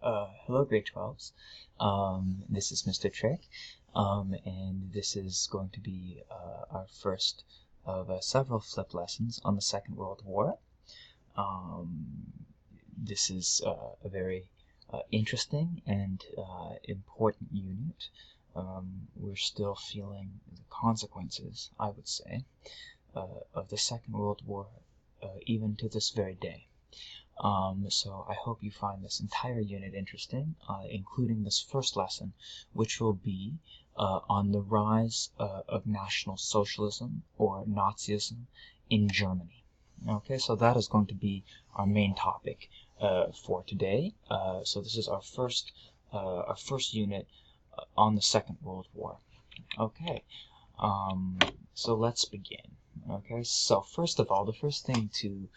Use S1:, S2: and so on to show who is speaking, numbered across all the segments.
S1: Hello, grade 12s. This is Mr. Trick, and this is going to be our first of several flip lessons on the Second World War. This is a very interesting and important unit. We're still feeling the consequences, I would say, of the Second World War, even to this very day. So I hope you find this entire unit interesting, including this first lesson, which will be on the rise of National Socialism or Nazism in Germany. Okay, so that is going to be our main topic for today. So this is our first unit on the Second World War. Okay, so let's begin. Okay, so first of all, the first thing to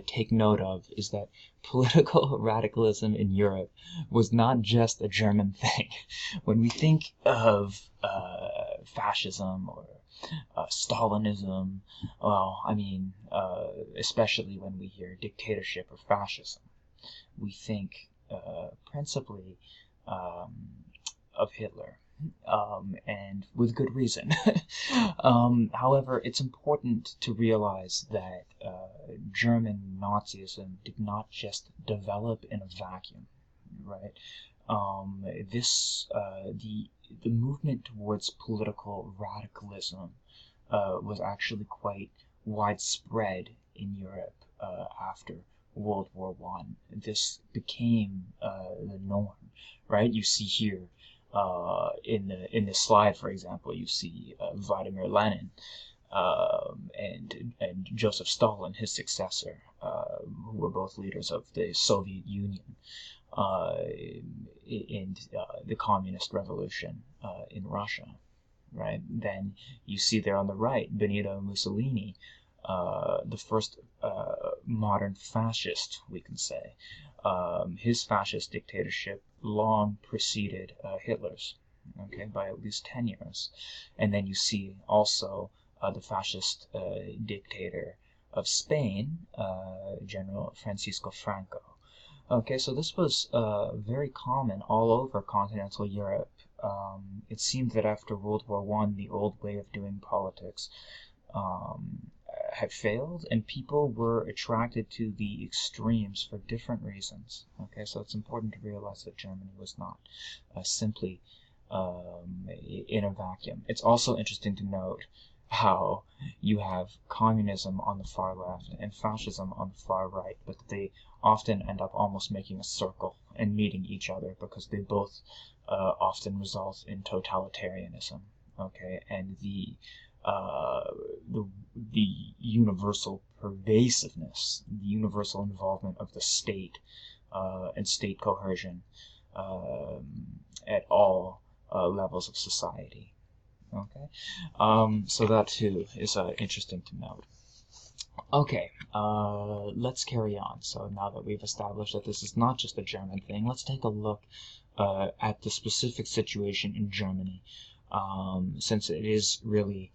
S1: take note of is that political radicalism in Europe was not just a German thing. When we think of fascism or Stalinism, well, I mean, especially when we hear dictatorship or fascism, we think principally of Hitler. And with good reason. However, it's important to realize that German Nazism did not just develop in a vacuum, right? The movement towards political radicalism was actually quite widespread in Europe after World War I. This became the norm, right? You see here. In this slide, for example, you see Vladimir Lenin and Joseph Stalin, his successor, who were both leaders of the Soviet Union in the Communist Revolution in Russia. Right? Then you see there on the right Benito Mussolini, the first modern fascist, we can say. His fascist dictatorship long preceded Hitler's, okay, by at least 10 years. And then you see also the fascist dictator of Spain, General Francisco Franco. Okay, so this was very common all over continental Europe. It seemed that after World War I, the old way of doing politics had failed, and people were attracted to the extremes for different reasons. Okay, so it's important to realize that Germany was not simply in a vacuum. It's also interesting to note how you have communism on the far left and fascism on the far right, but they often end up almost making a circle and meeting each other because they both often result in totalitarianism. Okay, and the universal pervasiveness, the universal involvement of the state and state coercion at all levels of society. Okay, so that too is interesting to note. Okay, let's carry on. So now that we've established that this is not just a German thing, let's take a look at the specific situation in Germany, since it is really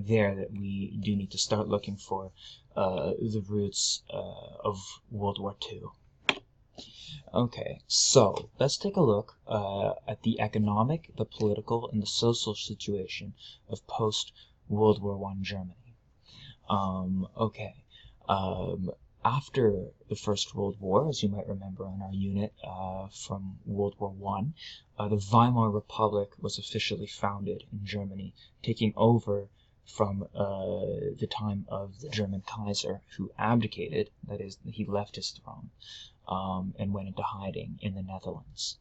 S1: there that we do need to start looking for the roots of World War II. Okay, so let's take a look at the economic, the political, and the social situation of post-World War I Germany. After the First World War, as you might remember in our unit from World War I, the Weimar Republic was officially founded in Germany, taking over from the time of the German Kaiser, who abdicated, that is, he left his throne and went into hiding in the Netherlands.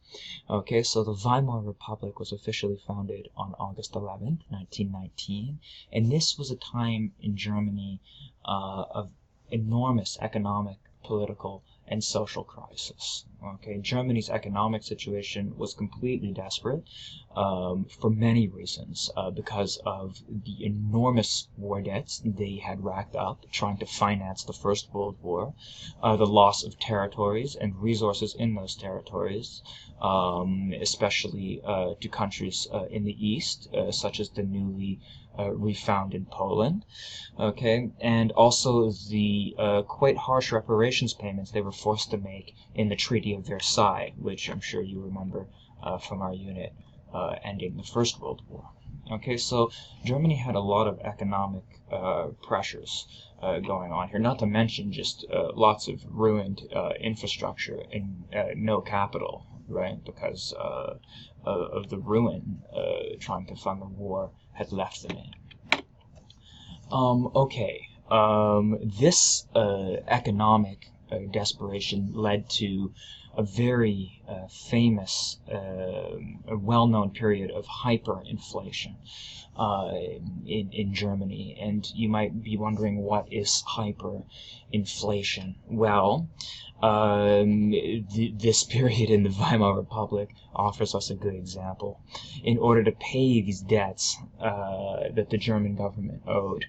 S1: Okay, so the Weimar Republic was officially founded on August 11th, 1919, and this was a time in Germany of enormous economic, political, and social crisis. Okay, Germany's economic situation was completely desperate for many reasons, because of the enormous war debts they had racked up trying to finance the First World War, the loss of territories and resources in those territories, especially to countries in the East, such as the newly refounded Poland, okay, and also the quite harsh reparations payments they were forced to make in the Treaty of Versailles, which I'm sure you remember from our unit ending the First World War. Okay, so Germany had a lot of economic pressures going on here, not to mention just lots of ruined infrastructure and no capital, right, because of the ruin trying to fund the war had left them in. This economic desperation led to a very famous, well-known period of hyperinflation in Germany. And you might be wondering, what is hyperinflation? Well, this period in the Weimar Republic offers us a good example. In order to pay these debts that the German government owed,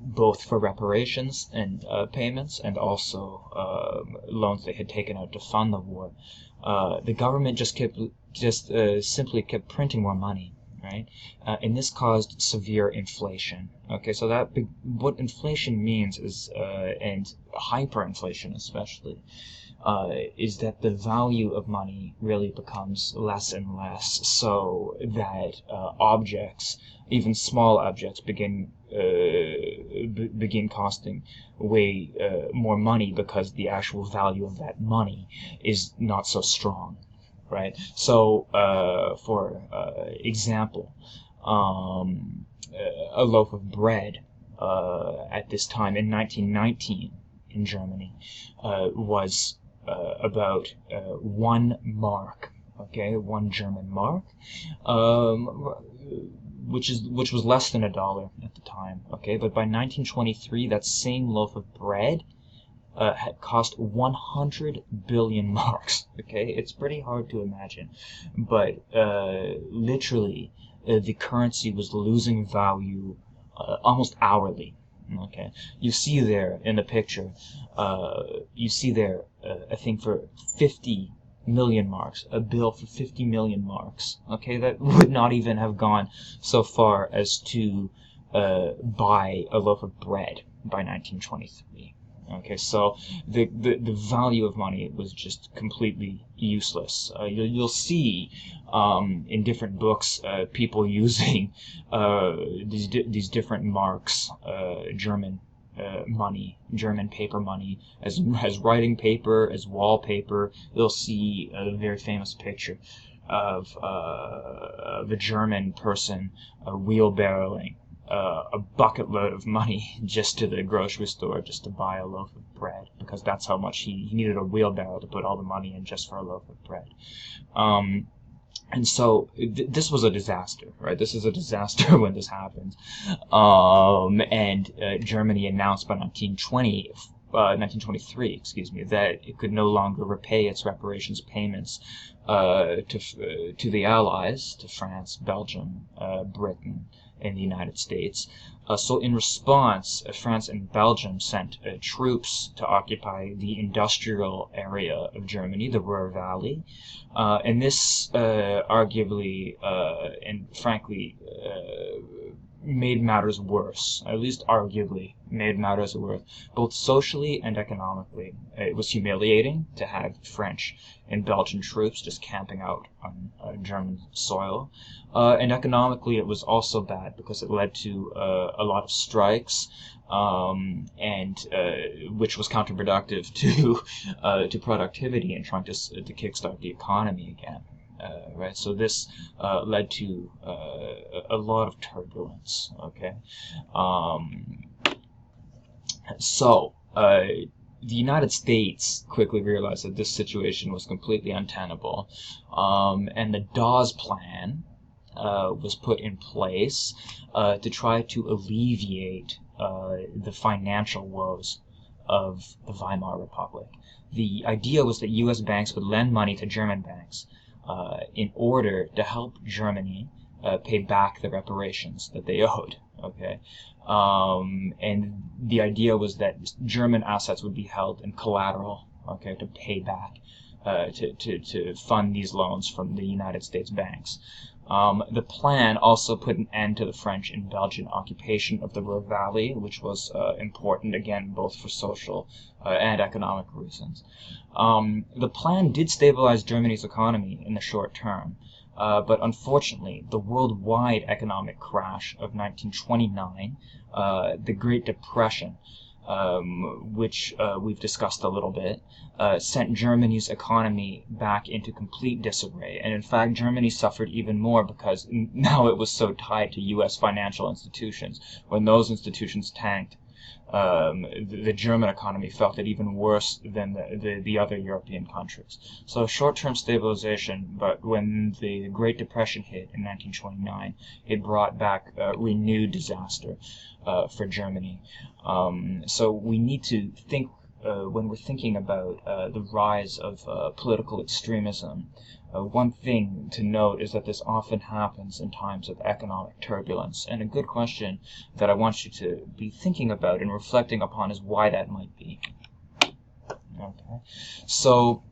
S1: both for reparations and payments, and also loans they had taken out to fund the war, the government simply kept printing more money, right? And this caused severe inflation. Okay, so what inflation means is, and hyperinflation especially, is that the value of money really becomes less and less, so that objects, even small objects, begin costing way more money because the actual value of that money is not so strong, right? So, for example, a loaf of bread at this time in 1919 in Germany was about 1 mark, okay, 1 German mark, which was less than $1 at the time, okay. But by 1923, that same loaf of bread had cost 100 billion marks, okay. It's pretty hard to imagine, but literally the currency was losing value almost hourly. Okay, you see there in the picture, I think for 50 million marks, a bill for 50 million marks. Okay, that would not even have gone so far as to buy a loaf of bread by 1923. Okay, so the value of money was just completely useless. You'll see in different books people using these different marks, German money, German paper money, as writing paper, as wallpaper. You'll see a very famous picture of a German person wheelbarrowing a bucket load of money just to the grocery store just to buy a loaf of bread, because that's how much he needed a wheelbarrow to put all the money in just for a loaf of bread. And so this was a disaster, right? This is a disaster when this happened. And Germany announced by 1923, that it could no longer repay its reparations payments to the Allies, to France, Belgium, Britain, and the United States. So in response, France and Belgium sent troops to occupy the industrial area of Germany, the Ruhr Valley. And this arguably and frankly made matters worse, at least arguably made matters worse, both socially and economically. It was humiliating to have French and Belgian troops just camping out on German soil. And economically, it was also bad because it led to a lot of strikes, and which was counterproductive to productivity and trying to kickstart the economy again. Right, so this led to a lot of turbulence. Okay, so the United States quickly realized that this situation was completely untenable, and the Dawes Plan was put in place to try to alleviate the financial woes of the Weimar Republic. The idea was that U.S. banks would lend money to German banks in order to help Germany pay back the reparations that they owed. Okay, and the idea was that German assets would be held in collateral, okay, to pay back, to fund these loans from the United States banks. The plan also put an end to the French and Belgian occupation of the Ruhr Valley, which was important, again, both for social and economic reasons. The plan did stabilize Germany's economy in the short term, but unfortunately, the worldwide economic crash of 1929, the Great Depression, which we've discussed a little bit, sent Germany's economy back into complete disarray. And in fact, Germany suffered even more because now it was so tied to U.S. financial institutions. When those institutions tanked, the German economy felt it even worse than the other European countries. So short-term stabilization, but when the Great Depression hit in 1929, it brought back renewed disaster for Germany. So we need to think, when we're thinking about the rise of political extremism, one thing to note is that this often happens in times of economic turbulence. And a good question that I want you to be thinking about and reflecting upon is why that might be. Okay, so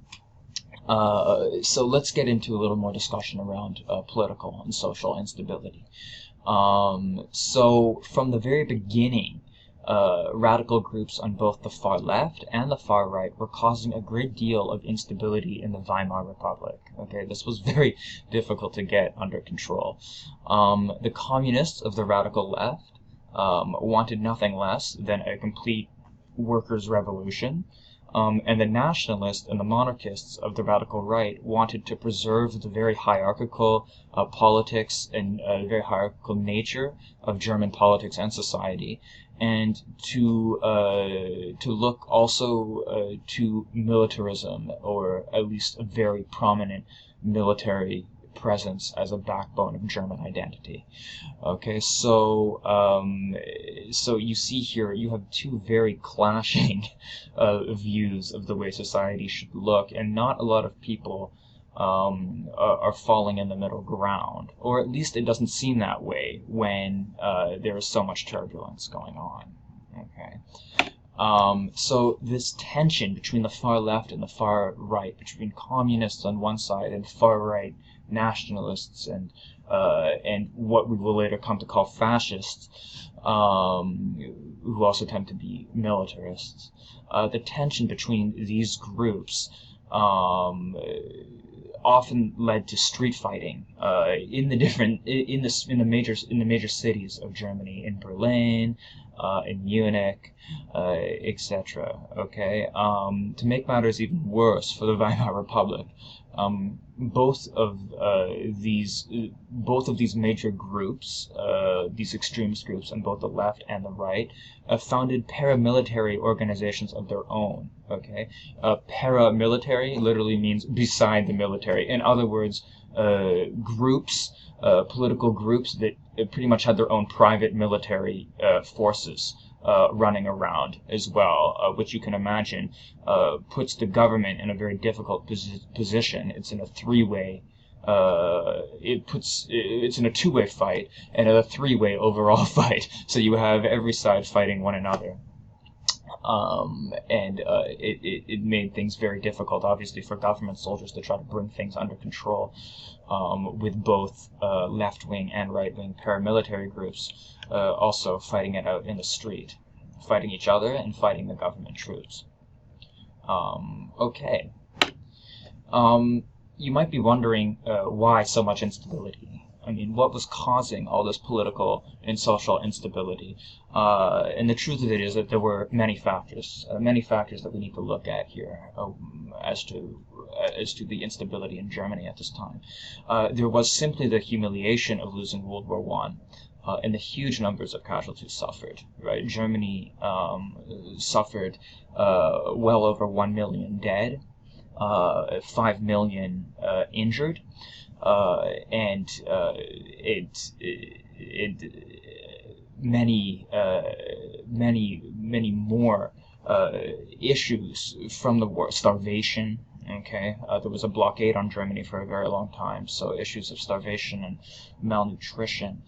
S1: let's get into a little more discussion around political and social instability. So from the very beginning, radical groups on both the far left and the far right were causing a great deal of instability in the Weimar Republic. Okay, this was very difficult to get under control. The communists of the radical left wanted nothing less than a complete workers' revolution. And the nationalists and the monarchists of the radical right wanted to preserve the very hierarchical politics and very hierarchical nature of German politics and society, and to look also to militarism, or at least a very prominent military presence as a backbone of German identity. Okay, so you see here you have two very clashing views of the way society should look, and not a lot of people are falling in the middle ground, or at least it doesn't seem that way when there is so much turbulence going on. Okay. So this tension between the far left and the far right, between communists on one side and far right nationalists and what we will later come to call fascists, who also tend to be militarists. The tension between these groups often led to street fighting in the major cities of Germany, in Berlin, in Munich, etc. Okay, to make matters even worse for the Weimar Republic, both of these major groups, these extremist groups on both the left and the right, founded paramilitary organizations of their own. Okay, paramilitary literally means beside the military. In other words, groups, political groups that pretty much had their own private military forces running around as well, which you can imagine puts the government in a very difficult position. It's in a three-way. It's in a two-way fight and a three-way overall fight. So you have every side fighting one another. It made things very difficult, obviously, for government soldiers to try to bring things under control, with both left-wing and right-wing paramilitary groups also fighting it out in the street, fighting each other and fighting the government troops. Okay. You might be wondering why so much instability. I mean, what was causing all this political and social instability? And the truth of it is that there were many factors that we need to look at here as to the instability in Germany at this time. There was simply the humiliation of losing World War I. And the huge numbers of casualties suffered. Right, Germany suffered well over 1 million dead, 5 million injured, and many more issues from the war. Starvation. Okay, there was a blockade on Germany for a very long time, so issues of starvation and malnutrition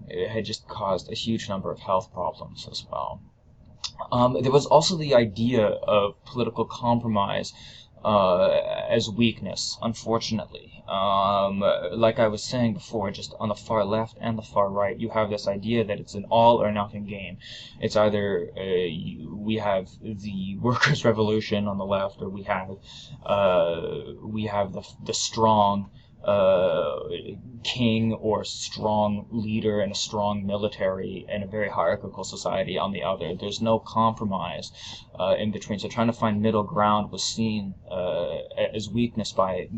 S1: it had just caused a huge number of health problems as well. There was also the idea of political compromise as weakness, unfortunately. Like I was saying before, just on the far left and the far right, you have this idea that it's an all or nothing game. It's either we have the workers' revolution on the left, or we have the strong king or strong leader and a strong military and a very hierarchical society on the other. There's no compromise in between. So trying to find middle ground was seen as weakness by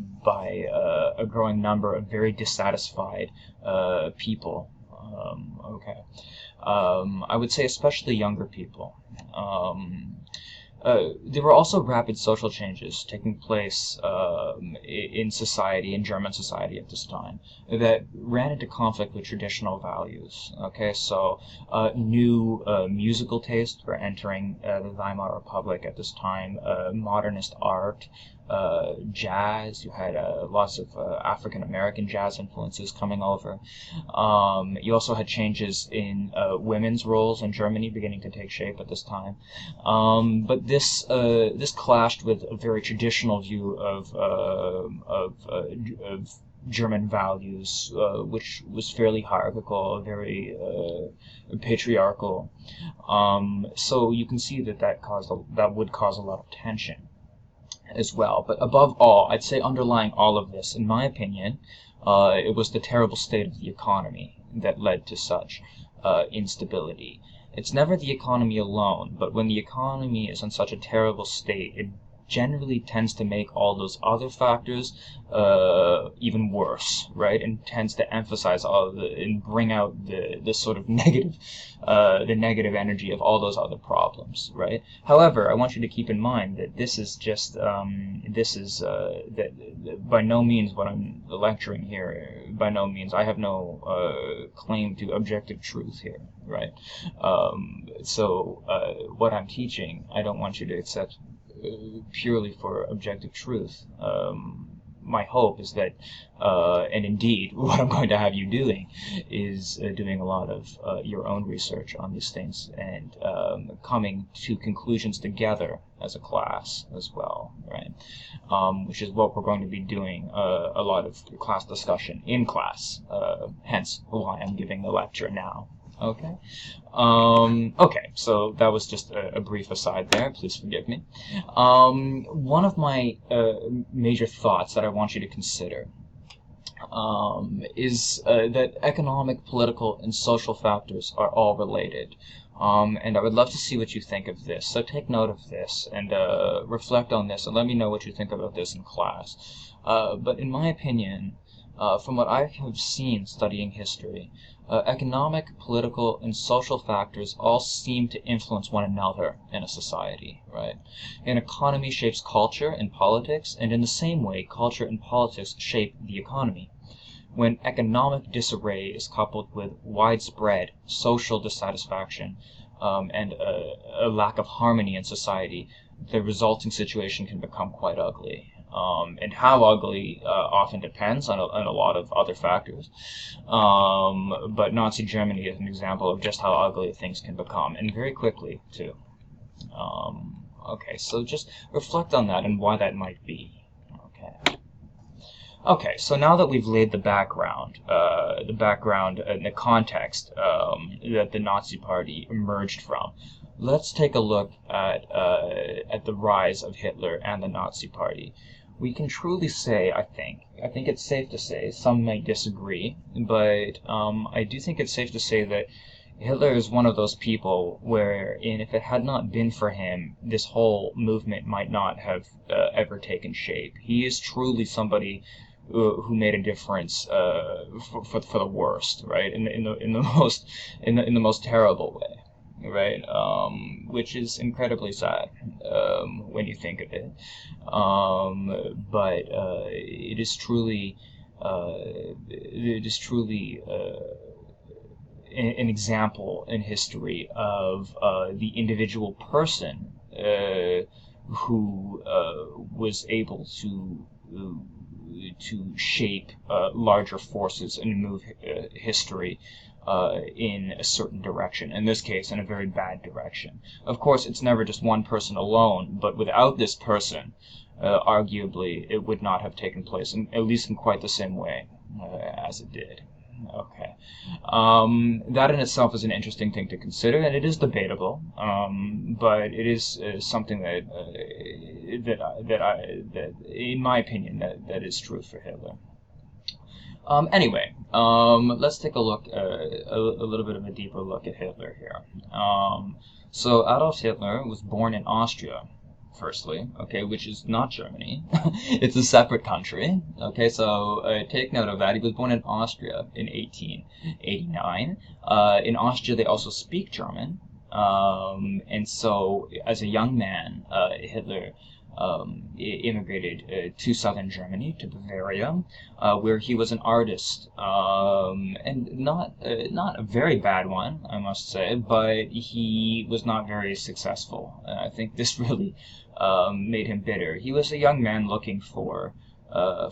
S1: a growing number of very dissatisfied people. I would say especially younger people. There were also rapid social changes taking place in society, in German society at this time, that ran into conflict with traditional values. Okay, so new musical tastes were entering the Weimar Republic at this time, modernist art, jazz. You had lots of African-American jazz influences coming over. You also had changes in women's roles in Germany beginning to take shape at this time. But this clashed with a very traditional view of German values, which was fairly hierarchical, very patriarchal. So you can see that would cause a lot of tension as well. But above all, I'd say underlying all of this, in my opinion, it was the terrible state of the economy that led to such instability. It's never the economy alone, but when the economy is in such a terrible state, it generally tends to make all those other factors even worse, right? And tends to emphasize and bring out the sort of negative energy of all those other problems, right? However, I want you to keep in mind that this is just that by no means what I'm lecturing here. By no means, I have no claim to objective truth here, right? So what I'm teaching, I don't want you to accept purely for objective truth. My hope is that, and indeed what I'm going to have you doing, is doing a lot of your own research on these things and coming to conclusions together as a class as well, right? Which is what we're going to be doing, a lot of class discussion in class, hence why I'm giving the lecture now. Okay. Okay, so that was just a brief aside there. Please forgive me. One of my major thoughts that I want you to consider is that economic, political, and social factors are all related. And I would love to see what you think of this. So take note of this and reflect on this and let me know what you think about this in class. But in my opinion, from what I have seen studying history, economic, political, and social factors all seem to influence one another in a society, right? An economy shapes culture and politics, and in the same way, culture and politics shape the economy. When economic disarray is coupled with widespread social dissatisfaction and a lack of harmony in society, the resulting situation can become quite ugly. And how ugly often depends on a lot of other factors. But Nazi Germany is an example of just how ugly things can become, and very quickly, too. Okay, so just reflect on that and why that might be. Okay, so now that we've laid the background and the context that the Nazi Party emerged from, let's take a look at the rise of Hitler and the Nazi Party. We can truly say, I think it's safe to say, some may disagree, but I do think it's safe to say that Hitler is one of those people wherein if it had not been for him, this whole movement might not have ever taken shape. He is truly somebody who made a difference for the worst, right? In the most terrible way. Right, which is incredibly sad when you think of it. But it is truly an example in history of the individual person who was able to shape larger forces and move history in a certain direction, in this case in a very bad direction. Of course, it's never just one person alone, but without this person, arguably it would not have taken place, at least in quite the same way as it did. Okay. That in itself is an interesting thing to consider, and it is debatable, but it is something that, in my opinion, that is true for Hitler. Anyway, let's take a look, a little bit of a deeper look at Hitler here. So Adolf Hitler was born in Austria, firstly, okay, which is not Germany. It's a separate country, okay, so take note of that. He was born in Austria in 1889. In Austria, they also speak German, and so as a young man, Hitler immigrated to southern Germany, to Bavaria, where he was an artist, and not a very bad one, I must say, but he was not very successful. I think this really made him bitter. He was a young man looking for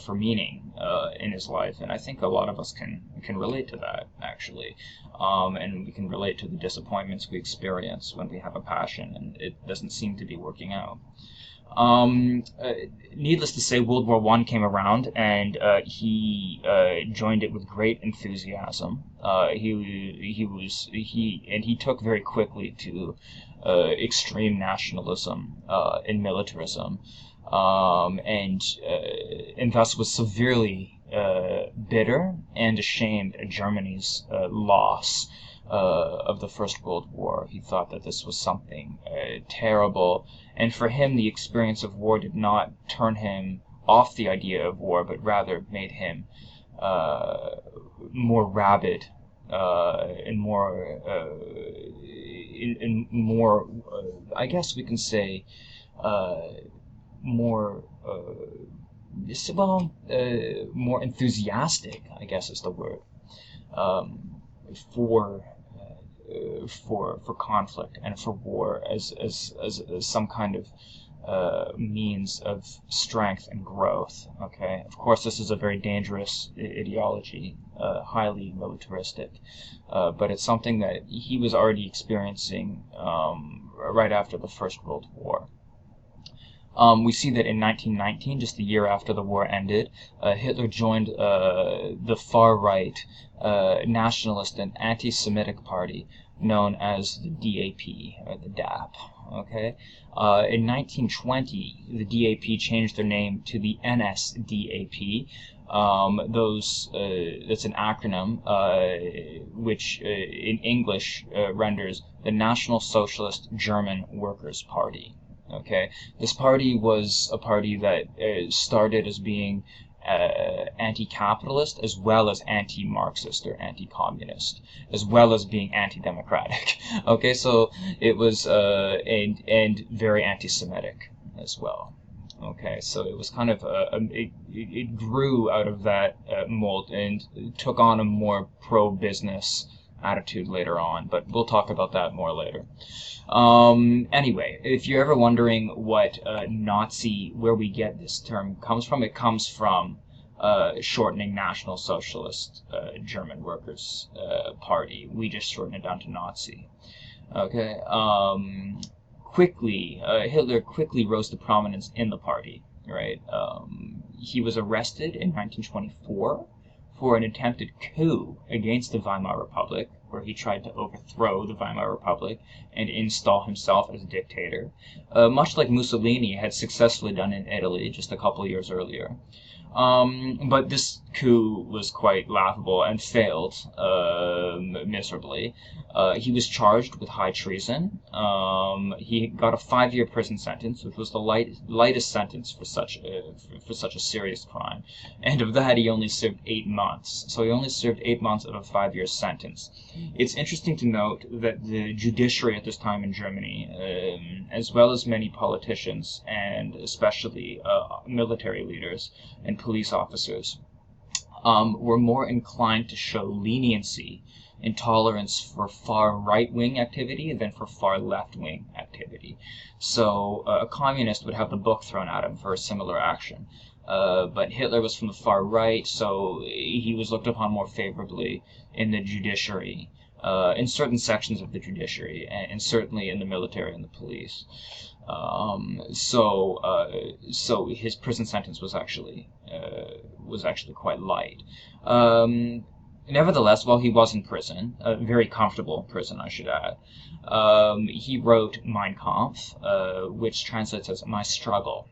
S1: meaning in his life, and I think a lot of us can relate to that, actually, and we can relate to the disappointments we experience when we have a passion and it doesn't seem to be working out. Needless to say, World War I came around, and he joined it with great enthusiasm. He took very quickly to extreme nationalism and militarism, and thus was severely bitter and ashamed at Germany's loss of the First World War. He thought that this was something terrible, and for him the experience of war did not turn him off the idea of war, but rather made him more rabid and more I guess we can say more more enthusiastic, I guess is the word, for conflict and for war as some kind of means of strength and growth. Okay, of course this is a very dangerous ideology, highly militaristic, but it's something that he was already experiencing right after the First World War. We see that in 1919, just the year after the war ended, Hitler joined the far-right nationalist and anti-Semitic party known as the DAP, or the DAP. Okay, in 1920, the DAP changed their name to the NSDAP. That's an acronym which in English renders the National Socialist German Workers' Party. Okay, this party was a party that started as being anti-capitalist as well as anti-Marxist or anti-communist, as well as being anti-democratic. Okay, so it was and very anti-Semitic as well. Okay, so it was kind of it grew out of that mold and took on a more pro-business attitude later on, but we'll talk about that more later. Anyway, if you're ever wondering what Nazi, where we get this term comes from, it comes from shortening National Socialist German Workers' Party. We just shorten it down to Nazi. Okay. Hitler quickly rose to prominence in the party. Right. He was arrested in 1924 for an attempted coup against the Weimar Republic, where he tried to overthrow the Weimar Republic and install himself as dictator, much like Mussolini had successfully done in Italy just a couple of years earlier. But this coup was quite laughable and failed miserably. He was charged with high treason. He got a 5-year prison sentence, which was the lightest sentence for such a serious crime. And of that, he only served 8 months. So he only served 8 months of a 5-year sentence. It's interesting to note that the judiciary at this time in Germany, as well as many politicians and especially military leaders and police officers, were more inclined to show leniency and tolerance for far right-wing activity than for far left-wing activity. So a communist would have the book thrown at him for a similar action. But Hitler was from the far right, so he was looked upon more favorably in the judiciary, in certain sections of the judiciary, and certainly in the military and the police. So his prison sentence was actually quite light. Um, Nevertheless, while he was in prison, a very comfortable prison, I should add, he wrote Mein Kampf, which translates as My Struggle,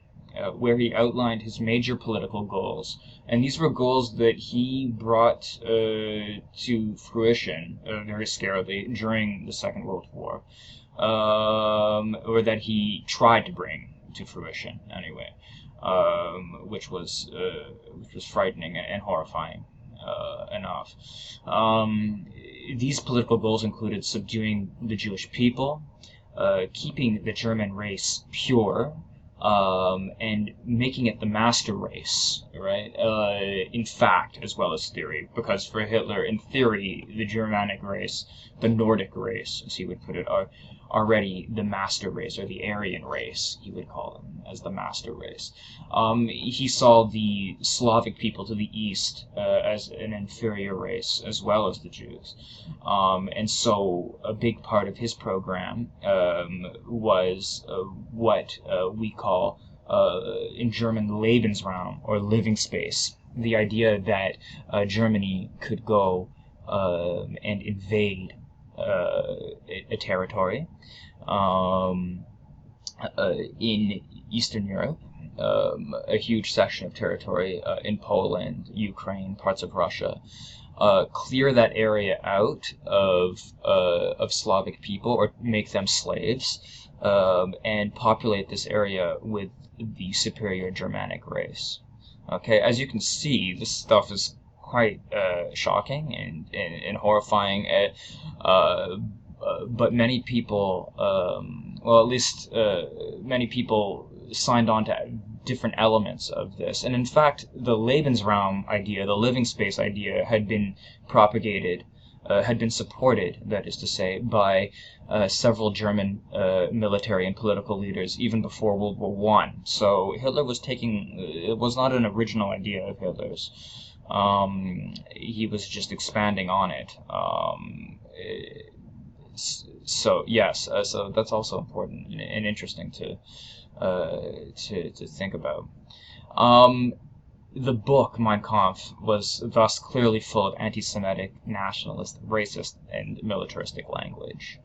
S1: where he outlined his major political goals. And these were goals that he brought to fruition very scarily during the Second World War, or that he tried to bring to fruition anyway, which was frightening and horrifying enough. These political goals included subduing the Jewish people, keeping the German race pure, and making it the master race, right? In fact, as well as theory, because for Hitler, in theory, the Germanic race, the Nordic race, as he would put it, are already the master race, or the Aryan race, he would call them, as the master race. He saw the Slavic people to the east as an inferior race, as well as the Jews. And so a big part of his program was what we call in German Lebensraum, or living space. The idea that Germany could go and invade a territory in Eastern Europe, a huge section of territory in Poland, Ukraine, parts of Russia, clear that area out of Slavic people, or make them slaves, and populate this area with the superior Germanic race. Okay, as you can see, this stuff is quite shocking and horrifying. But many people, well, at least many people signed on to different elements of this. And in fact, the Lebensraum idea, the living space idea, had been propagated, had been supported, that is to say, by several German military and political leaders even before World War I. So Hitler was it was not an original idea of Hitler's. He was just expanding on it. So yes, so that's also important and interesting to think about. The book Mein Kampf was thus clearly full of anti-Semitic, nationalist, racist, and militaristic language.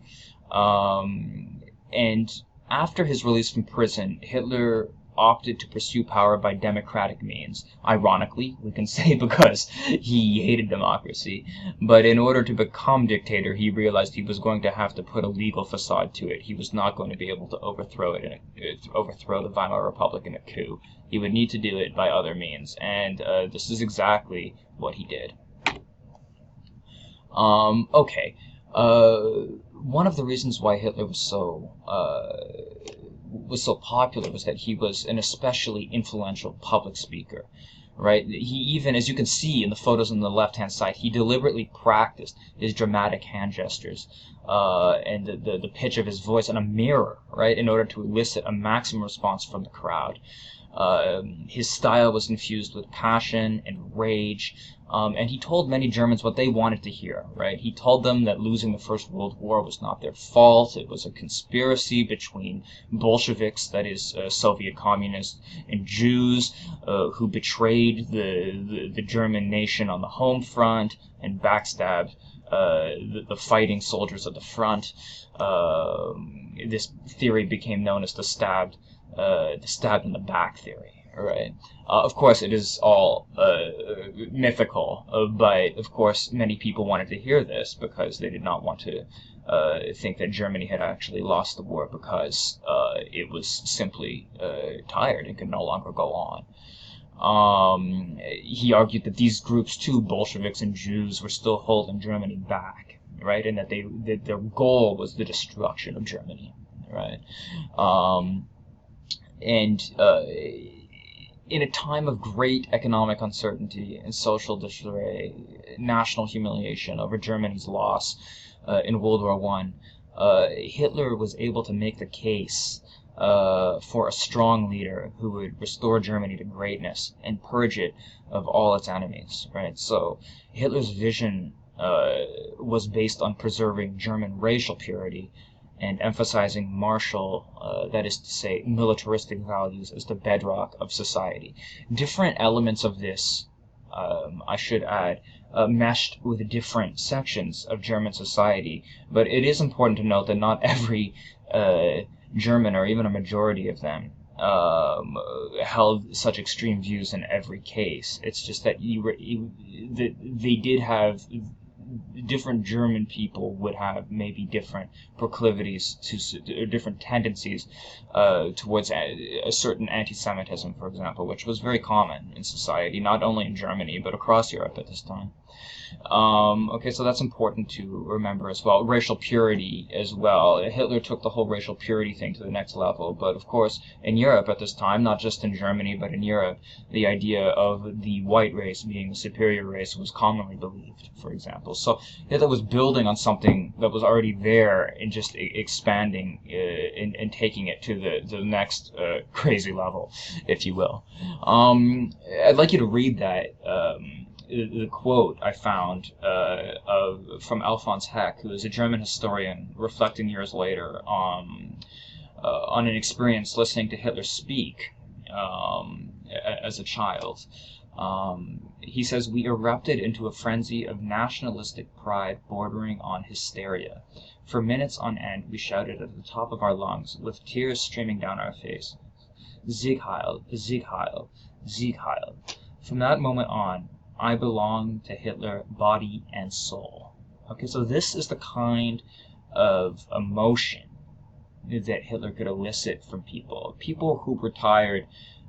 S1: And after his release from prison, Hitler opted to pursue power by democratic means. Ironically, we can say, because he hated democracy. But in order to become dictator, he realized he was going to have to put a legal facade to it. He was not going to be able to overthrow the Weimar Republic in a coup. He would need to do it by other means, and this is exactly what he did. Okay. One of the reasons why Hitler was so popular was that he was an especially influential public speaker, right? He even, as you can see in the photos on the left-hand side, he deliberately practiced his dramatic hand gestures and the pitch of his voice on a mirror, right, in order to elicit a maximum response from the crowd. His style was infused with passion and rage, and he told many Germans what they wanted to hear, right? He told them that losing the First World War was not their fault. It was a conspiracy between Bolsheviks, that is, Soviet communists, and Jews who betrayed the German nation on the home front and backstabbed the fighting soldiers at the front. This theory became known as the stabbed in the back theory, right? Of course, it is all mythical, but of course, many people wanted to hear this because they did not want to think that Germany had actually lost the war, because it was simply tired and could no longer go on. He argued that these groups, too, Bolsheviks and Jews, were still holding Germany back, right? And that their goal was the destruction of Germany, right? And in a time of great economic uncertainty and social disarray, national humiliation over Germany's loss in World War I, Hitler was able to make the case for a strong leader who would restore Germany to greatness and purge it of all its enemies, right? So Hitler's vision was based on preserving German racial purity and emphasizing martial, that is to say, militaristic values as the bedrock of society. Different elements of this, I should add, meshed with different sections of German society, but it is important to note that not every German, or even a majority of them, held such extreme views in every case. It's just that they did have, different German people would have maybe different proclivities to, different tendencies towards a certain anti-Semitism, for example, which was very common in society, not only in Germany, but across Europe at this time. Okay, so that's important to remember as well. Racial purity as well. Hitler took the whole racial purity thing to the next level, but of course in Europe at this time, not just in Germany, but in Europe, the idea of the white race being the superior race was commonly believed, for example. So Hitler was building on something that was already there and just expanding and taking it to the next crazy level, if you will. I'd like you to read that the quote I found from Alfons Heck, who is a German historian, reflecting years later on an experience listening to Hitler speak as a child. He says, "We erupted into a frenzy of nationalistic pride bordering on hysteria. For minutes on end, we shouted at the top of our lungs, with tears streaming down our faces, 'Sieg Heil, Sieg Heil, Sieg Heil.' From that moment on, I belong to Hitler, body and soul." Okay, so this is the kind of emotion that Hitler could elicit from people. People who were tired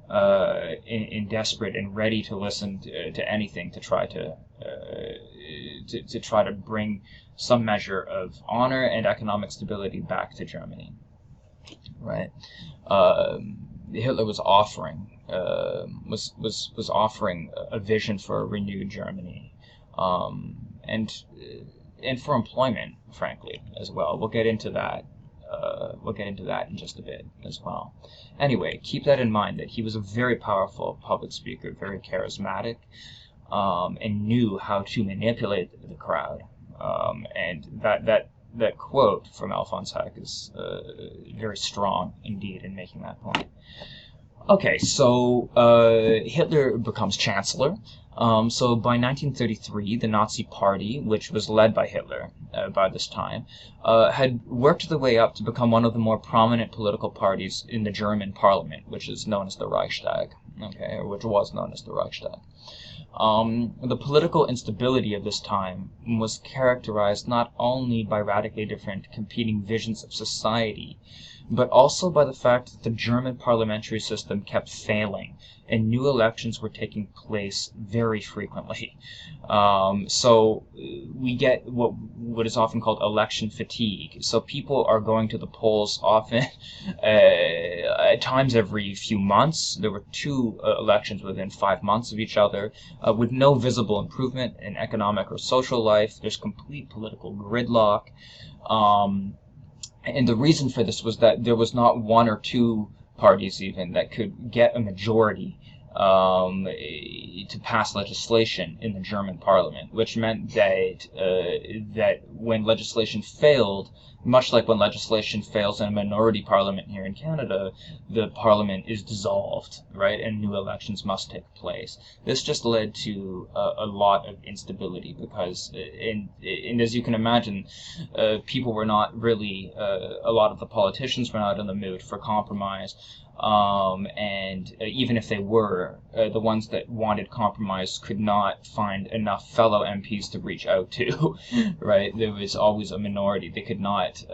S1: and desperate and ready to listen to anything to try to try to bring some measure of honor and economic stability back to Germany. Right? Hitler was offering was offering a vision for a renewed Germany, and for employment, frankly, as well. We'll get into that. We'll get into that in just a bit as well. Anyway, keep that in mind, that he was a very powerful public speaker, very charismatic, and knew how to manipulate the crowd. And that quote from Alfons Heck is very strong indeed in making that point. Okay, so Hitler becomes chancellor. So by 1933, the Nazi Party, which was led by Hitler by this time, had worked their way up to become one of the more prominent political parties in the German parliament, which is known as the Reichstag, okay, or which was known as the Reichstag. The political instability of this time was characterized not only by radically different competing visions of society, but also by the fact that the German parliamentary system kept failing and new elections were taking place very frequently. So we get what is often called election fatigue. So people are going to the polls often, at times every few months. There were two elections within 5 months of each other, with no visible improvement in economic or social life. There's complete political gridlock. And the reason for this was that there was not one or two parties even that could get a majority to pass legislation in the German parliament, which meant that when legislation failed, much like when legislation fails in a minority parliament here in Canada, the parliament is dissolved, right, and new elections must take place. This just led to a lot of instability because, and as you can imagine, people were not really, a lot of the politicians were not in the mood for compromise. And even if they were, the ones that wanted compromise could not find enough fellow MPs to reach out to, right? There was always a minority. They could not,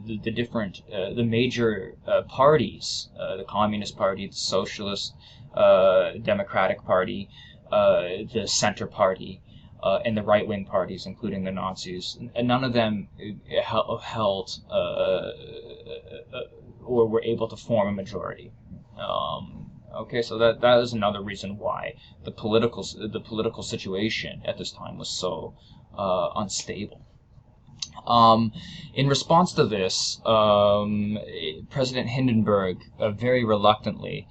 S1: the major parties, the Communist Party, the Socialist, Democratic Party, the Center Party, and the right-wing parties, including the Nazis, none of them held or were able to form a majority. Okay, so that is another reason why the political situation at this time was so unstable. In response to this, President Hindenburg very reluctantly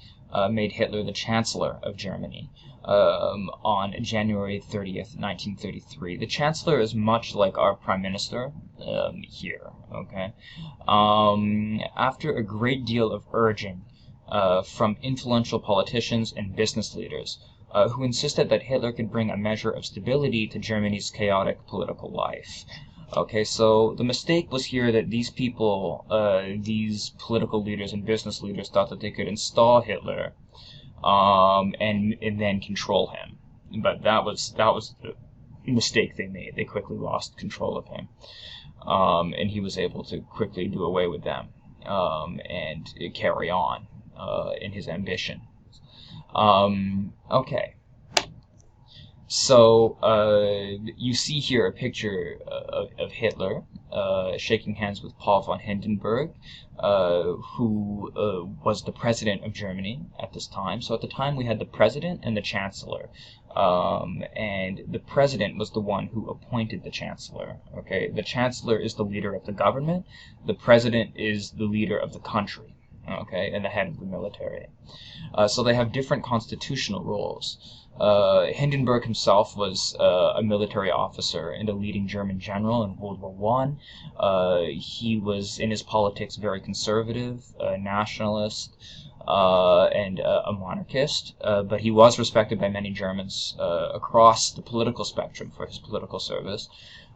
S1: made Hitler the Chancellor of Germany on January 30th, 1933. The Chancellor is much like our Prime Minister here, okay? After a great deal of urging from influential politicians and business leaders, who insisted that Hitler could bring a measure of stability to Germany's chaotic political life. Okay, so the mistake was here that these people, these political leaders and business leaders, thought that they could install Hitler and then control him. But that was the mistake they made. They quickly lost control of him, and he was able to quickly do away with them and carry on in his ambition. Okay. So you see here a picture of Hitler shaking hands with Paul von Hindenburg, who was the president of Germany at this time. So at the time we had the president and the chancellor, and the president was the one who appointed the chancellor. Okay, the chancellor is the leader of the government. The president is the leader of the country. Okay, and the head of the military. So they have different constitutional roles. Hindenburg himself was a military officer and a leading German general in World War I. He was, in his politics, very conservative, nationalist, and a monarchist, but he was respected by many Germans across the political spectrum for his political service.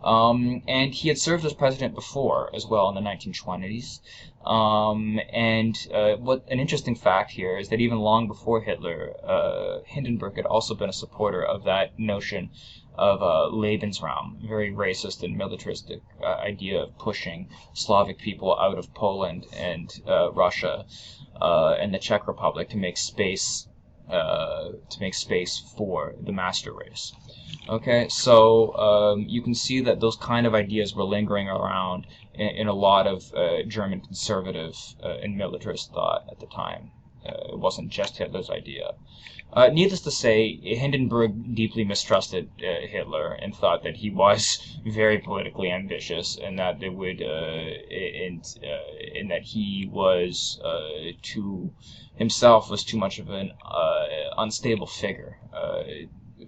S1: And he had served as president before as well in the 1920s. What an interesting fact here is that even long before Hitler, Hindenburg had also been a supporter of that notion of Lebensraum, very racist and militaristic idea of pushing Slavic people out of Poland and Russia and the Czech Republic to make space for the master race. Okay, so you can see that those kind of ideas were lingering around in a lot of German conservative and militarist thought at the time. It wasn't just Hitler's idea. Needless to say, Hindenburg deeply mistrusted Hitler and thought that he was very politically ambitious, and that they would, and that he was himself was too much of an unstable figure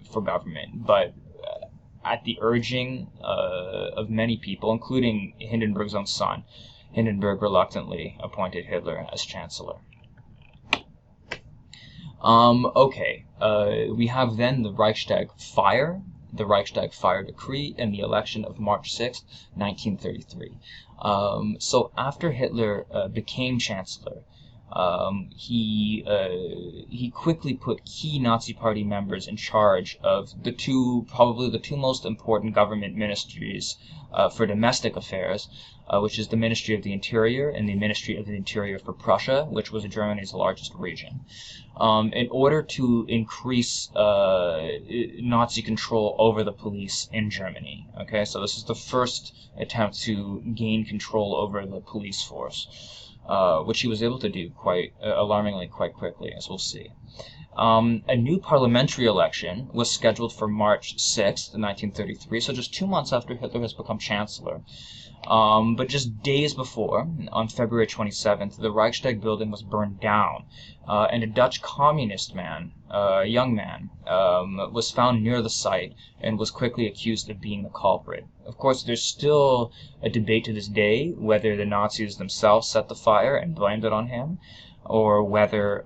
S1: for government. But at the urging of many people, including Hindenburg's own son, Hindenburg reluctantly appointed Hitler as chancellor. We have then the Reichstag fire decree, and the election of March 6, 1933. So after Hitler became chancellor, he quickly put key Nazi Party members in charge of probably the two most important government ministries for domestic affairs, which is the Ministry of the Interior and the Ministry of the Interior for Prussia, which was Germany's largest region, in order to increase Nazi control over the police in Germany. Okay, so this is the first attempt to gain control over the police force. Which he was able to do quite alarmingly quite quickly, as we'll see. A new parliamentary election was scheduled for March 6th, 1933, so just 2 months after Hitler has become chancellor. But just days before, on February 27th, the Reichstag building was burned down, and a Dutch communist man, a young man, was found near the site and was quickly accused of being the culprit. Of course, there's still a debate to this day whether the Nazis themselves set the fire and blamed it on him, or whether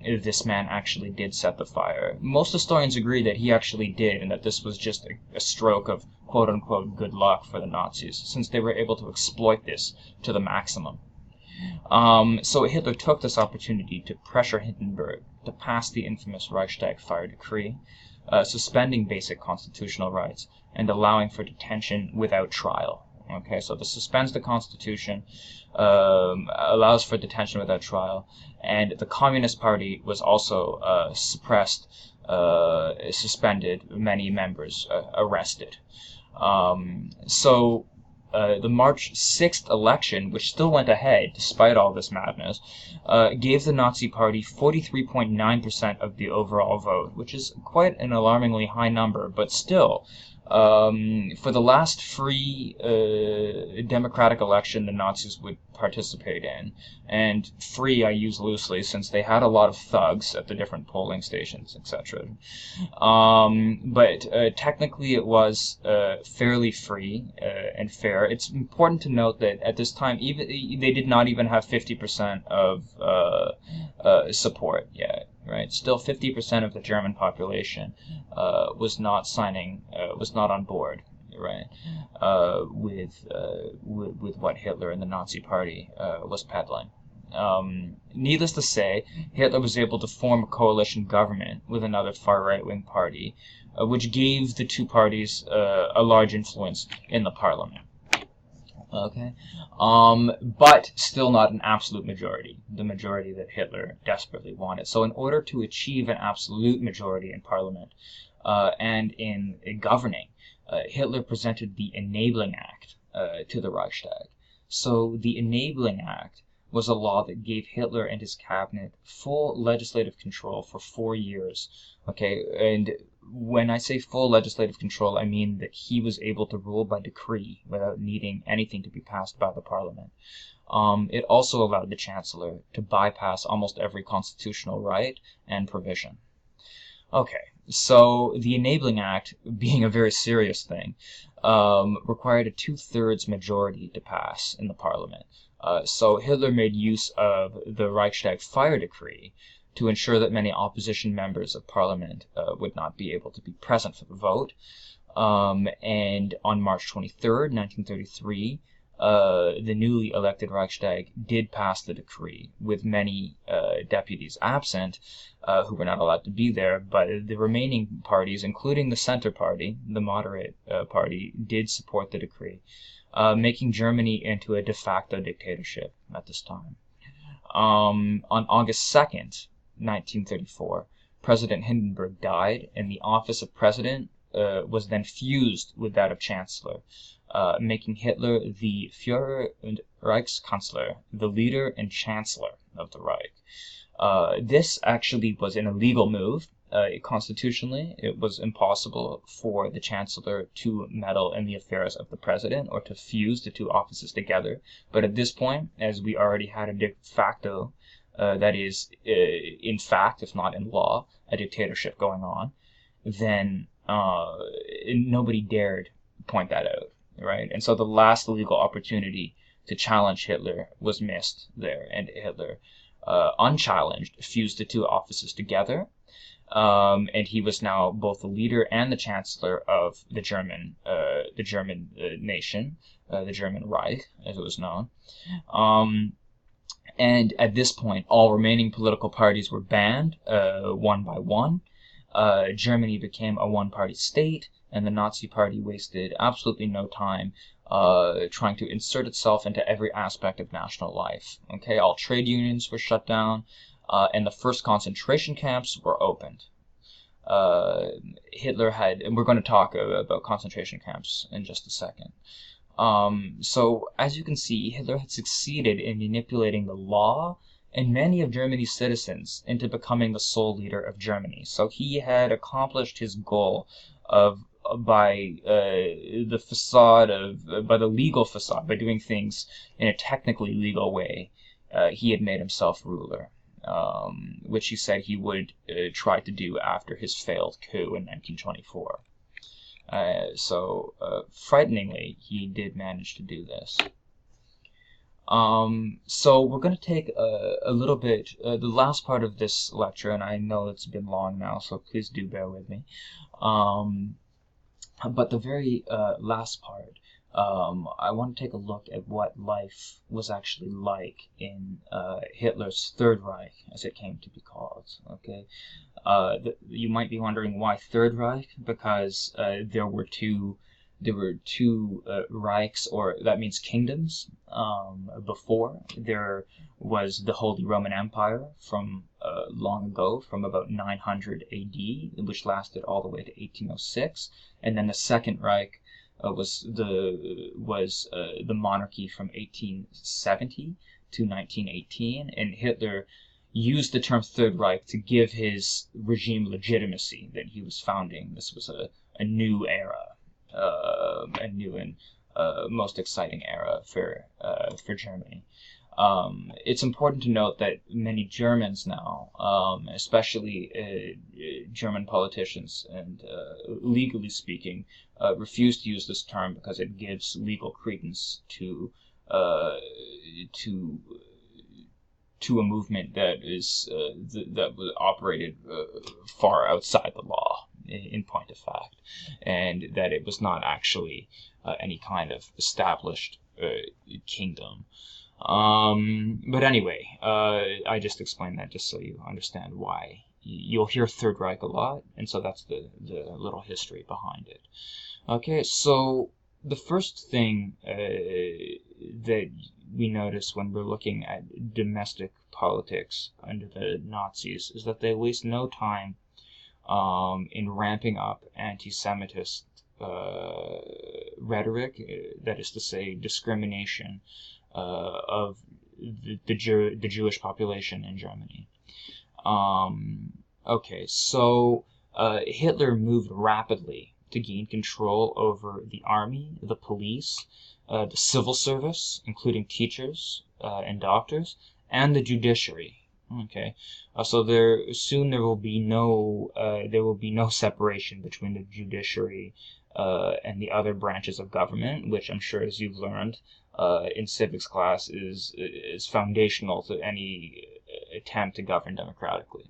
S1: this man actually did set the fire. Most historians agree that he actually did, and that this was just a stroke of quote-unquote good luck for the Nazis, since they were able to exploit this to the maximum. So Hitler took this opportunity to pressure Hindenburg to pass the infamous Reichstag fire decree, suspending basic constitutional rights and allowing for detention without trial. Okay, so this suspends the Constitution, allows for detention without trial, and the Communist Party was also suppressed, suspended, many members arrested. The March 6th election, which still went ahead despite all this madness, gave the Nazi Party 43.9% of the overall vote, which is quite an alarmingly high number, but still, For the last free democratic election the Nazis would participate in, and free I use loosely since they had a lot of thugs at the different polling stations, etc. But technically it was fairly free and fair. It's important to note that at this time, even they did not even have 50% of support yet. Right, still 50% of the German population was not on board, right, with what Hitler and the Nazi Party was peddling. Needless to say, Hitler was able to form a coalition government with another far right-wing party, which gave the two parties a large influence in the parliament. Okay, but still not an absolute majority, the majority that Hitler desperately wanted. So in order to achieve an absolute majority in parliament and in governing, Hitler presented the Enabling Act to the Reichstag. So the Enabling Act was a law that gave Hitler and his cabinet full legislative control for 4 years. Okay, and when I say full legislative control, I mean that he was able to rule by decree without needing anything to be passed by the parliament. It also allowed the chancellor to bypass almost every constitutional right and provision. Okay, so the Enabling Act, being a very serious thing, required a 2/3 majority to pass in the parliament. So Hitler made use of the Reichstag fire decree to ensure that many opposition members of parliament would not be able to be present for the vote. And on March 23rd, 1933, the newly elected Reichstag did pass the decree, with many deputies absent who were not allowed to be there, but the remaining parties, including the Center Party, the moderate party, did support the decree, making Germany into a de facto dictatorship at this time. On August 2nd, 1934, President Hindenburg died, and the office of president was then fused with that of chancellor, making Hitler the Führer und Reichskanzler, the leader and chancellor of the Reich. This actually was an illegal move. Constitutionally, it was impossible for the chancellor to meddle in the affairs of the president or to fuse the two offices together. But at this point, as we already had a de facto, that is, in fact, if not in law, a dictatorship going on, then nobody dared point that out, right? And so the last legal opportunity to challenge Hitler was missed there, and Hitler, unchallenged, fused the two offices together, and he was now both the leader and the chancellor of the German nation, the German Reich, as it was known. And at this point, all remaining political parties were banned, one by one. Germany became a one-party state, and the Nazi Party wasted absolutely no time trying to insert itself into every aspect of national life. Okay, all trade unions were shut down, and the first concentration camps were opened. Hitler had, and we're going to talk about concentration camps in just a second. So, as you can see, Hitler had succeeded in manipulating the law and many of Germany's citizens into becoming the sole leader of Germany. So he had accomplished his goal of by the legal facade, by doing things in a technically legal way. He had made himself ruler, which he said he would try to do after his failed coup in 1924. So frighteningly, he did manage to do this. So we're going to take a little bit, the last part of this lecture, and I know it's been long now, so please do bear with me. But the very last part, I want to take a look at what life was actually like in Hitler's Third Reich, as it came to be called. Okay, you might be wondering why Third Reich, because there were two Reichs, or that means kingdoms. Before, there was the Holy Roman Empire from long ago, from about 900 AD, which lasted all the way to 1806, and then the Second Reich was the monarchy from 1870 to 1918, and Hitler used the term Third Reich to give his regime legitimacy that he was founding. This was a new era. a new and most exciting era for Germany. It's important to note that many Germans now, especially German politicians, and legally speaking, refuse to use this term because it gives legal credence uh, to to a movement that is that was operated far outside the law, in point of fact, and that it was not actually any kind of established kingdom. But anyway, I just explained that just so you understand why. You'll hear Third Reich a lot, and so that's the little history behind it. Okay, so the first thing that we notice when we're looking at domestic politics under the Nazis is that they waste no time in ramping up anti-Semitist rhetoric, that is to say, discrimination of the Jewish population in Germany. Okay, so Hitler moved rapidly to gain control over the army, the police, the civil service, including teachers and doctors, and the judiciary. Okay, so there will be no separation between the judiciary and the other branches of government, which I'm sure, as you've learned in civics class, is foundational to any attempt to govern democratically.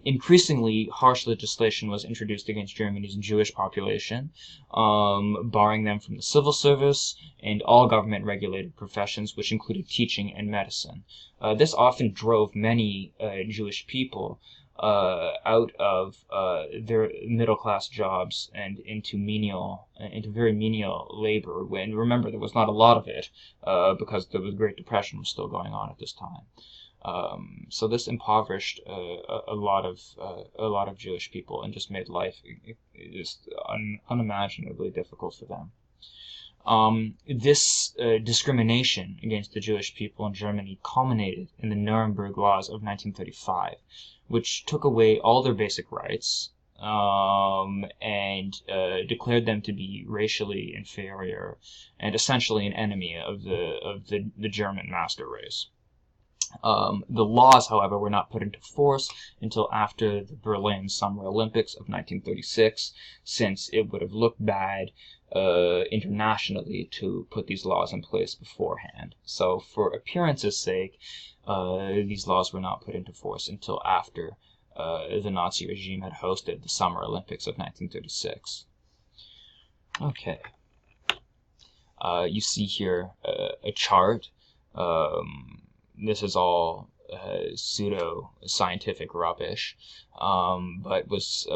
S1: Increasingly harsh legislation was introduced against Germany's Jewish population, barring them from the civil service and all government-regulated professions, which included teaching and medicine. This often drove many Jewish people out of their middle-class jobs and into very menial labor. And remember, there was not a lot of it because the Great Depression was still going on at this time. So this impoverished a lot of Jewish people and just made life just unimaginably difficult for them. This discrimination against the Jewish people in Germany culminated in the Nuremberg Laws of 1935, which took away all their basic rights and declared them to be racially inferior and essentially an enemy of the German master race. The laws, however, were not put into force until after the Berlin Summer Olympics of 1936, since it would have looked bad internationally to put these laws in place beforehand. So for appearance's sake, these laws were not put into force until after the Nazi regime had hosted the Summer Olympics of 1936. Okay. You see here a chart. This is all pseudo-scientific rubbish, but was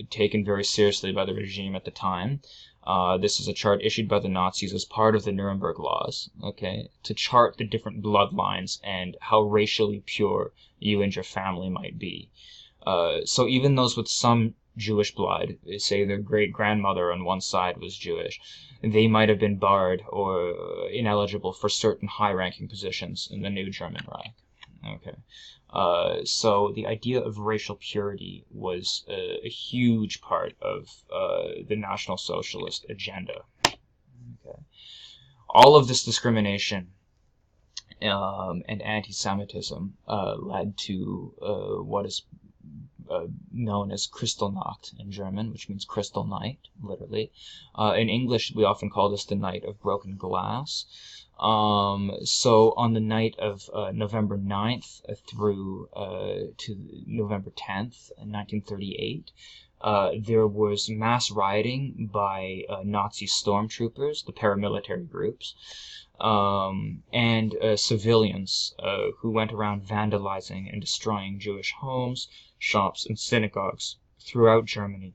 S1: taken very seriously by the regime at the time. This is a chart issued by the Nazis as part of the Nuremberg Laws, okay, to chart the different bloodlines and how racially pure you and your family might be. So even those with some Jewish blood, say their great-grandmother on one side was Jewish, they might have been barred or ineligible for certain high-ranking positions in the new German Reich. Okay, so the idea of racial purity was a huge part of the National Socialist agenda. Okay, all of this discrimination and anti-Semitism led to what is known as Kristallnacht in German, which means crystal night, literally. In English, we often call this the night of broken glass. So on the night of November 9th through to November 10th, 1938, there was mass rioting by Nazi stormtroopers, the paramilitary groups, and civilians who went around vandalizing and destroying Jewish homes, shops, and synagogues throughout Germany.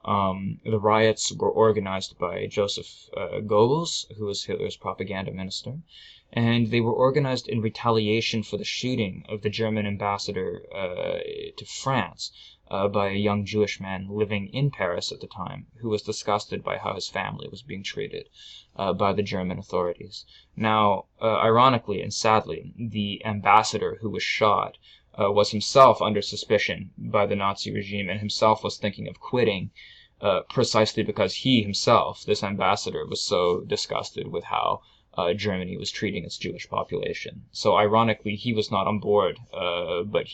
S1: The riots were organized by Joseph Goebbels, who was Hitler's propaganda minister, and they were organized in retaliation for the shooting of the German ambassador to France by a young Jewish man living in Paris at the time, who was disgusted by how his family was being treated by the German authorities. Now, ironically and sadly, the ambassador who was shot was himself under suspicion by the Nazi regime and himself was thinking of quitting precisely because he himself, this ambassador, was so disgusted with how Germany was treating its Jewish population. So ironically, he was not on board, but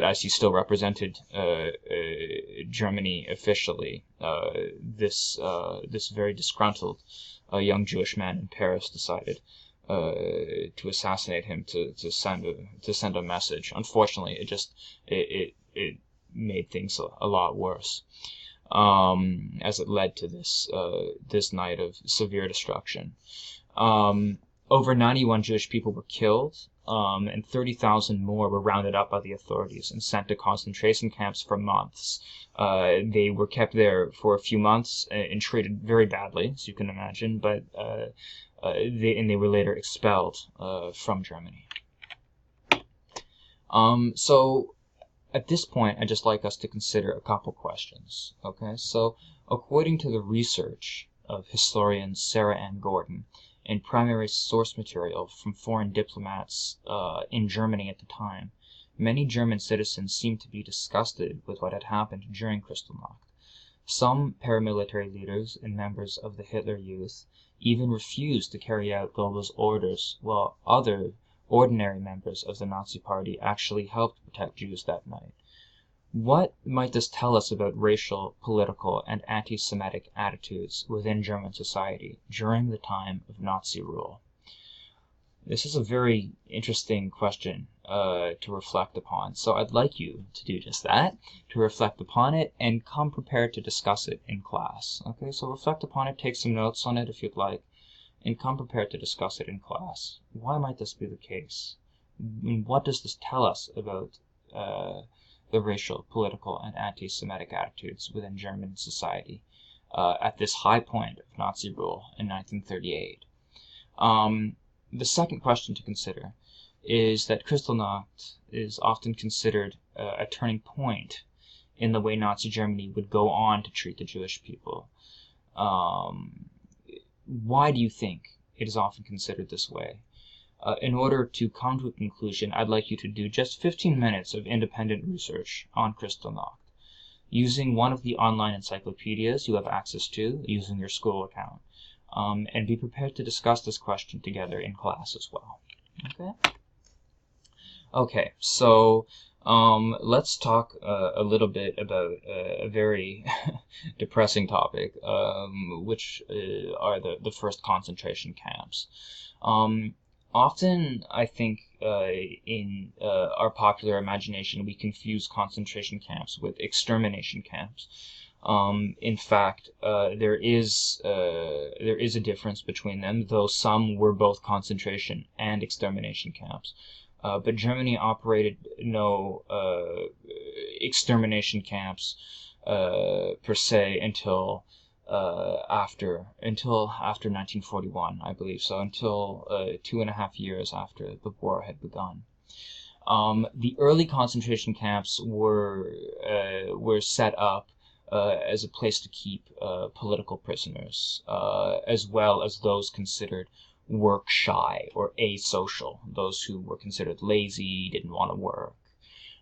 S1: as he still represented Germany officially, this very disgruntled young Jewish man in Paris decided to assassinate him to send a message. Unfortunately, it made things a lot worse, as it led to this night of severe destruction. Over 91 Jewish people were killed, and 30,000 more were rounded up by the authorities and sent to concentration camps for months. They were kept there for a few months and treated very badly, as you can imagine, but they were later expelled from Germany. So at this point, I'd just like us to consider a couple questions. Okay, so according to the research of historian Sarah Ann Gordon and primary source material from foreign diplomats in Germany at the time, many German citizens seemed to be disgusted with what had happened during Kristallnacht. Some paramilitary leaders and members of the Hitler Youth even refused to carry out Goebbels' orders, while other ordinary members of the Nazi Party actually helped protect Jews that night. What might this tell us about racial, political, and anti-Semitic attitudes within German society during the time of Nazi rule? This is a very interesting question to reflect upon. So I'd like you to do just that, to reflect upon it and come prepared to discuss it in class. Okay, so reflect upon it, take some notes on it if you'd like, and come prepared to discuss it in class. Why might this be the case? And what does this tell us about the racial, political, and anti-Semitic attitudes within German society at this high point of Nazi rule in 1938? The second question to consider is that Kristallnacht is often considered a turning point in the way Nazi Germany would go on to treat the Jewish people. Why do you think it is often considered this way? In order to come to a conclusion, I'd like you to do just 15 minutes of independent research on Kristallnacht, using one of the online encyclopedias you have access to, using your school account. And be prepared to discuss this question together in class as well. Okay, so let's talk a little bit about a very depressing topic, which are the first concentration camps. Often, I think, in our popular imagination, we confuse concentration camps with extermination camps. In fact, there is a difference between them, though some were both concentration and extermination camps. But Germany operated no extermination camps per se until after 1941, I believe. So until 2.5 years after the war had begun. The early concentration camps were set up as a place to keep political prisoners, as well as those considered work shy or asocial, those who were considered lazy, didn't want to work,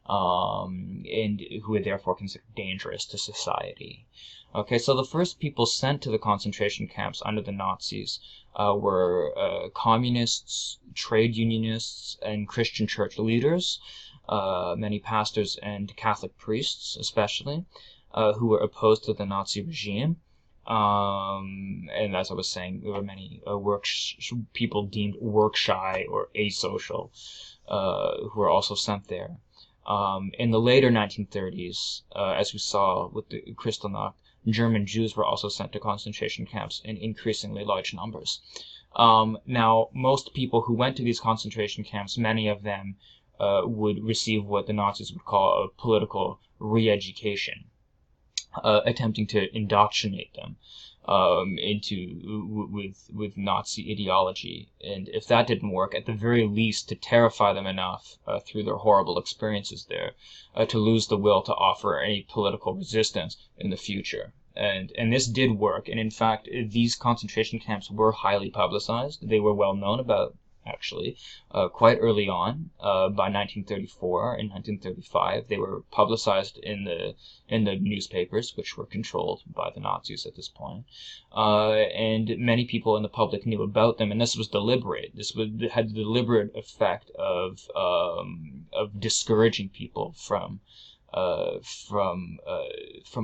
S1: and who were therefore considered dangerous to society. Okay, so the first people sent to the concentration camps under the Nazis were communists, trade unionists, and Christian church leaders, many pastors and Catholic priests especially, who were opposed to the Nazi regime. And as I was saying, there were many people deemed work shy or asocial who were also sent there. In the later 1930s, as we saw with the Kristallnacht, German Jews were also sent to concentration camps in increasingly large numbers. Now, most people who went to these concentration camps, many of them would receive what the Nazis would call a political re-education, attempting to indoctrinate them with Nazi ideology, and if that didn't work, at the very least to terrify them enough through their horrible experiences there to lose the will to offer any political resistance in the future. And this did work, and in fact these concentration camps were highly publicized. They were well known about actually, quite early on. By 1934 and 1935, they were publicized in the newspapers, which were controlled by the Nazis at this point, and many people in the public knew about them. And this was deliberate. Had the deliberate effect of discouraging people from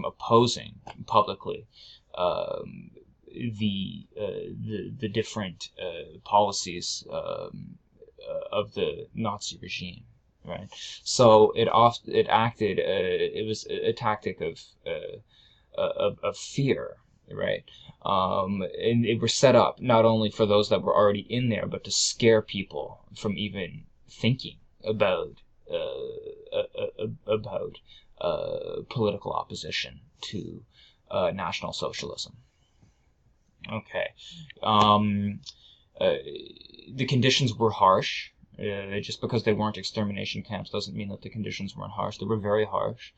S1: opposing publicly the different policies of the Nazi regime, right? So it acted. It was a tactic of fear, right? And it was set up not only for those that were already in there, but to scare people from even thinking about political opposition to National Socialism. Okay. The conditions were harsh. Just because they weren't extermination camps doesn't mean that the conditions weren't harsh. They were very harsh.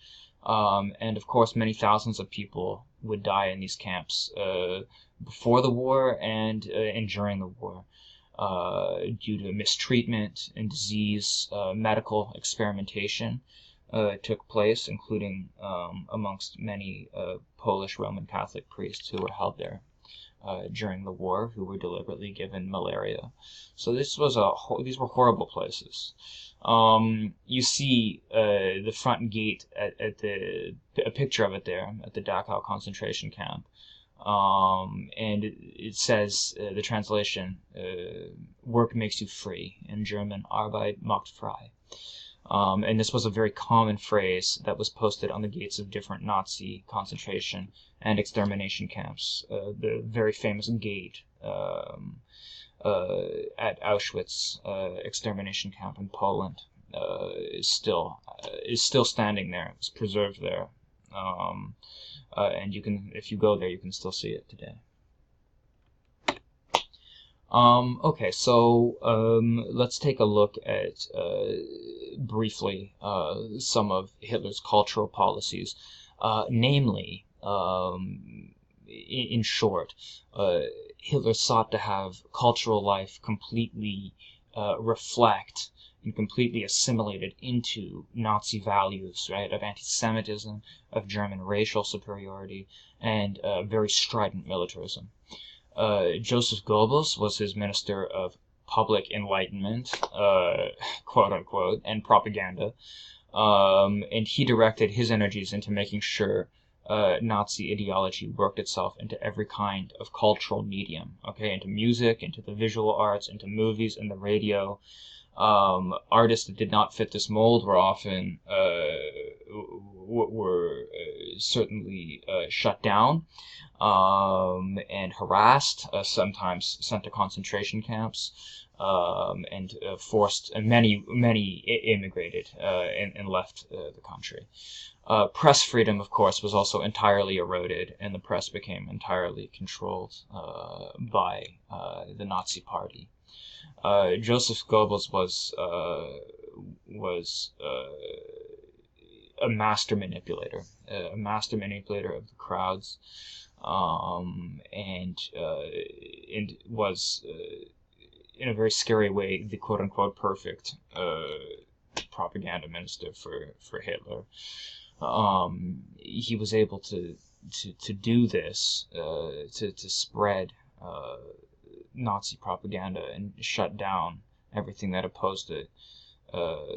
S1: And of course, many thousands of people would die in these camps before the war and during the war due to mistreatment and disease. Medical experimentation took place, including amongst many Polish Roman Catholic priests who were held there during the war, who were deliberately given malaria. So these were horrible places. You see the front gate a picture of it there at the Dachau concentration camp. And it says, the translation, work makes you free. In German, Arbeit macht frei. And this was a very common phrase that was posted on the gates of different Nazi concentration and extermination camps. The very famous gate at Auschwitz extermination camp in Poland is still standing there. It's preserved there, and you can, if you go there, you can still see it today. Okay, so let's take a look at briefly some of Hitler's cultural policies, namely, in short, Hitler sought to have cultural life completely reflect and completely assimilated into Nazi values, right, of anti-Semitism, of German racial superiority, and very strident militarism. Joseph Goebbels was his minister of public enlightenment, quote unquote, and propaganda, and he directed his energies into making sure Nazi ideology worked itself into every kind of cultural medium, okay, into music, into the visual arts, into movies and the radio. Artists that did not fit this mold were often certainly shut down and harassed, sometimes sent to concentration camps, and forced. And many immigrated and left the country. Press freedom, of course, was also entirely eroded, and the press became entirely controlled by the Nazi Party. Joseph Goebbels was a master manipulator of the crowds, and was in a very scary way the quote unquote perfect propaganda minister for Hitler. He was able to do this, to spread Nazi propaganda and shut down everything that opposed it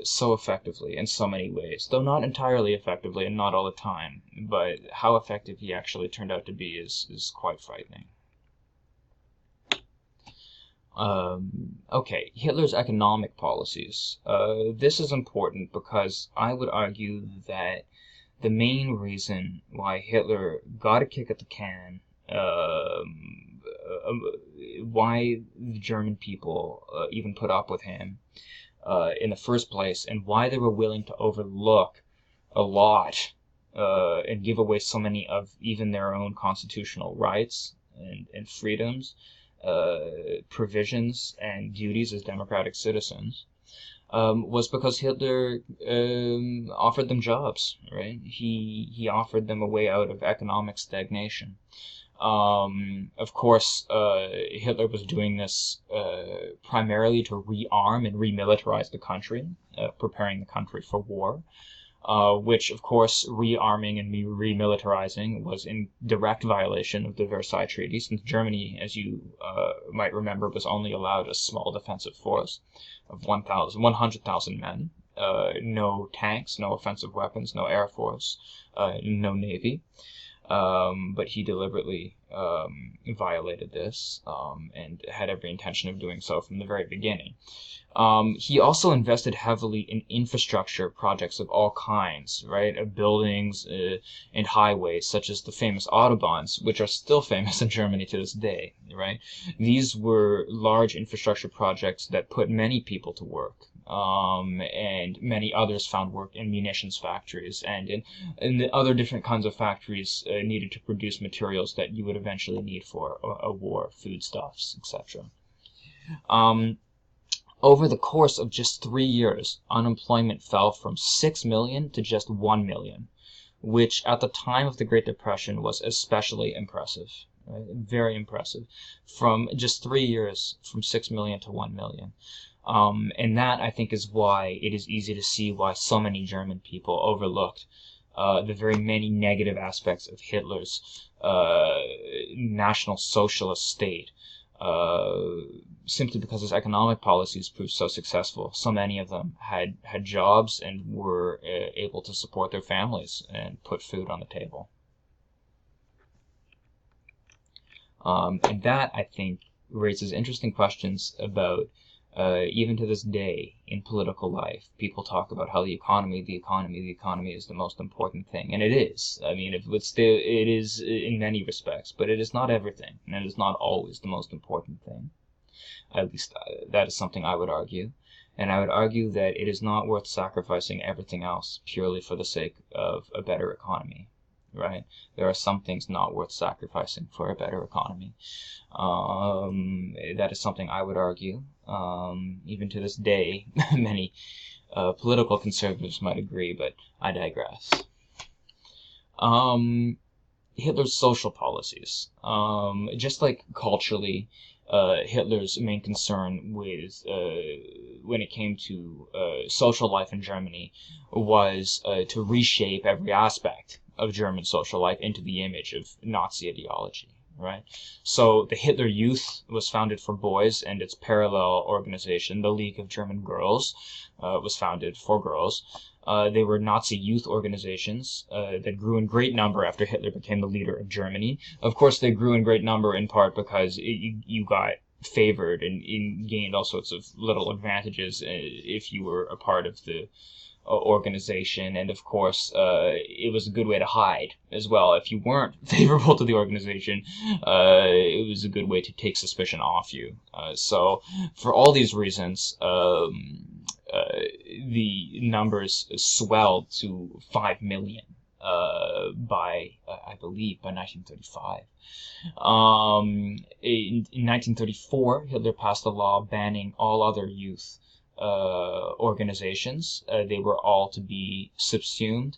S1: so effectively in so many ways, though not entirely effectively and not all the time, but how effective he actually turned out to be is quite frightening. Okay, Hitler's economic policies. This is important because I would argue that the main reason why Hitler got a kick at the can, why the German people even put up with him in the first place, and why they were willing to overlook a lot and give away so many of even their own constitutional rights and freedoms, provisions and duties as democratic citizens, was because Hitler offered them jobs, right? He offered them a way out of economic stagnation. Of course, Hitler was doing this primarily to rearm and remilitarize the country, preparing the country for war. Which, of course, rearming and remilitarizing was in direct violation of the Versailles Treaty, since Germany, as you might remember, was only allowed a small defensive force of 100,000 men, no tanks, no offensive weapons, no air force, no navy. But he deliberately violated this and had every intention of doing so from the very beginning. He also invested heavily in infrastructure projects of all kinds, right? Buildings and highways, such as the famous Autobahns, which are still famous in Germany to this day, right? These were large infrastructure projects that put many people to work. And many others found work in munitions factories and in the other different kinds of factories needed to produce materials that you would eventually need for a war, foodstuffs, etc. Over the course of just 3 years, unemployment fell from 6 million to just 1 million, which at the time of the Great Depression was especially impressive, right? Very impressive. From just 3 years, from 6 million to 1 million. And that, I think, is why it is easy to see why so many German people overlooked the very many negative aspects of Hitler's National Socialist state, simply because his economic policies proved so successful. So many of them had jobs and were able to support their families and put food on the table. And that, I think, raises interesting questions about even to this day in political life, people talk about how the economy is the most important thing, and it is. I mean, it is in many respects, but it is not everything, and it is not always the most important thing. At least that is something I would argue, and I would argue that it is not worth sacrificing everything else purely for the sake of a better economy. Right? There are some things not worth sacrificing for a better economy. That is something I would argue. Even to this day, many political conservatives might agree, but I digress. Hitler's social policies. Just like culturally, Hitler's main concern with when it came to social life in Germany was to reshape every aspect of German social life into the image of Nazi ideology, right? So the Hitler Youth was founded for boys, and its parallel organization, the League of German Girls, was founded for girls. They were Nazi youth organizations that grew in great number after Hitler became the leader of Germany. Of course, they grew in great number in part because you got favored and gained all sorts of little advantages if you were a part of the organization, and of course it was a good way to hide as well. If you weren't favorable to the organization, it was a good way to take suspicion off you. So for all these reasons, the numbers swelled to 5 million by I believe by 1935. In 1934, Hitler passed a law banning all other youth organizations. They were all to be subsumed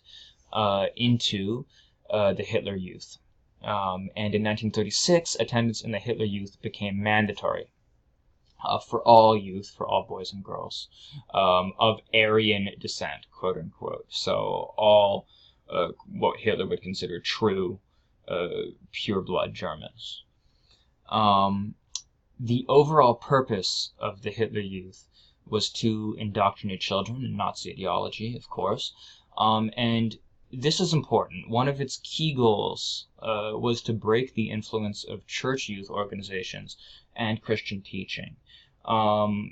S1: into the Hitler Youth. And in 1936, attendance in the Hitler Youth became mandatory for all youth, for all boys and girls of Aryan descent, quote unquote. So all what Hitler would consider true pure-blood Germans. The overall purpose of the Hitler Youth was to indoctrinate children in Nazi ideology, of course, and this is important. One of its key goals was to break the influence of church youth organizations and Christian teaching.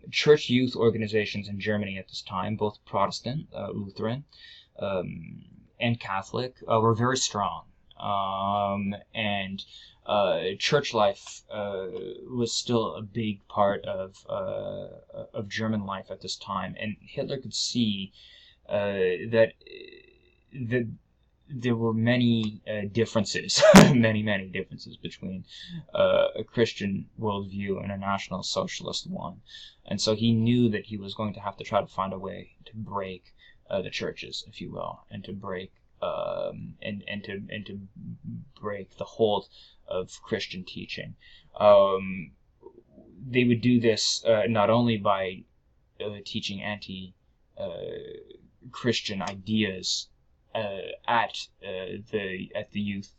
S1: Church youth organizations in Germany at this time, both Protestant, Lutheran, and Catholic, were very strong, and church life was still a big part of German life at this time, and Hitler could see that there were many differences, many differences between a Christian worldview and a National Socialist one, and so he knew that he was going to have to try to find a way to break the churches, if you will, and to break and to break the hold of Christian teaching. They would do this not only by teaching anti-Christian ideas at youth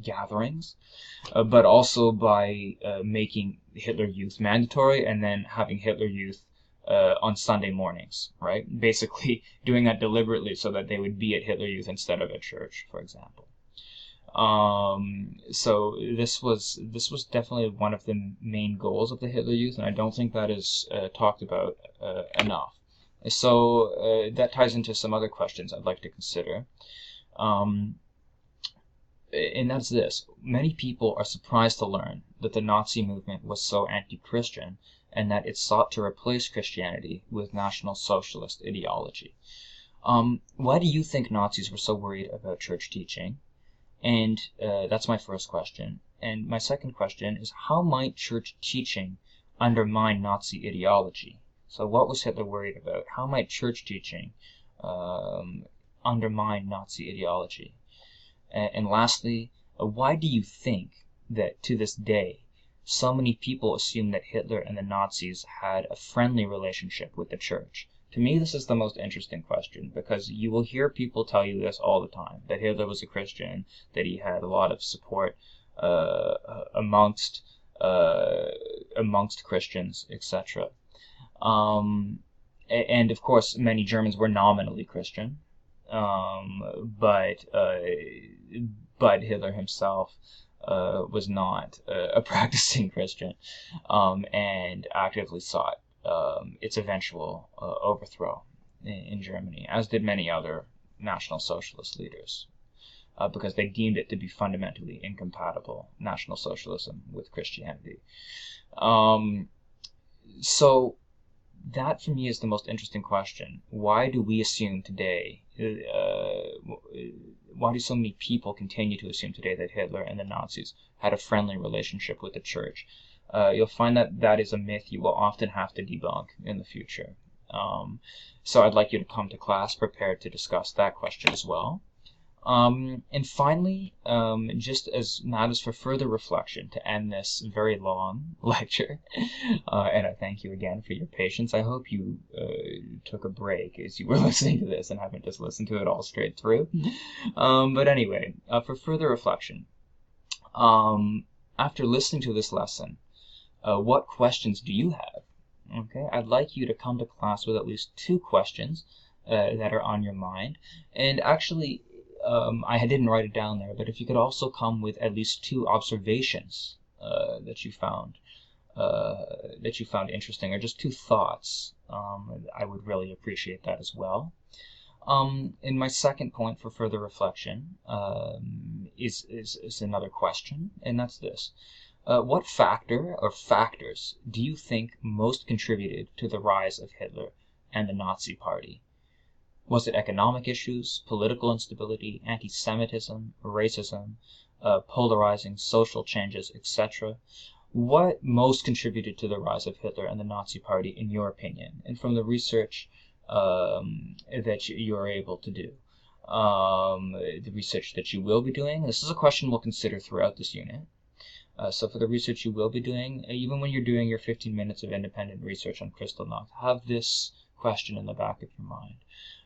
S1: gatherings, but also by making Hitler Youth mandatory and then having Hitler Youth on Sunday mornings, right? Basically doing that deliberately so that they would be at Hitler Youth instead of at church, for example. So this was definitely one of the main goals of the Hitler Youth, and I don't think that is talked about enough. So that ties into some other questions I'd like to consider. And that's this. Many people are surprised to learn that the Nazi movement was so anti-Christian and that it sought to replace Christianity with National Socialist ideology. Why do you think Nazis were so worried about church teaching? And that's my first question. And my second question is, how might church teaching undermine Nazi ideology? So what was Hitler worried about? How might church teaching undermine Nazi ideology? And lastly, why do you think that to this day so many people assume that Hitler and the Nazis had a friendly relationship with the church? To me, this is the most interesting question, because you will hear people tell you this all the time, that Hitler was a Christian, that he had a lot of support amongst Christians, etc. And of course, many Germans were nominally Christian, but Hitler himself was not a practicing Christian, and actively sought its eventual overthrow in Germany, as did many other National Socialist leaders, because they deemed it to be fundamentally incompatible, National Socialism with Christianity. So that for me is the most interesting question. Why do we assume today, why do so many people continue to assume today that Hitler and the Nazis had a friendly relationship with the church? You'll find that that is a myth you will often have to debunk in the future. So I'd like you to come to class prepared to discuss that question as well. And finally, just as matters for further reflection to end this very long lecture, and I thank you again for your patience. I hope you took a break as you were listening to this and haven't just listened to it all straight through. But anyway, for further reflection, after listening to this lesson, what questions do you have? Okay, I'd like you to come to class with at least 2 questions that are on your mind. And actually, I didn't write it down there, but if you could also come with at least 2 observations that you found interesting, or just 2 thoughts, I would really appreciate that as well. And my second point for further reflection is another question, and that's this. What factor or factors do you think most contributed to the rise of Hitler and the Nazi Party? Was it economic issues, political instability, anti-Semitism, racism, polarizing social changes, etc.? What most contributed to the rise of Hitler and the Nazi Party, in your opinion, and from the research that you are able to do? The research that you will be doing. This is a question we'll consider throughout this unit. So for the research you will be doing, even when you're doing your 15 minutes of independent research on Kristallnacht, have this question in the back of your mind.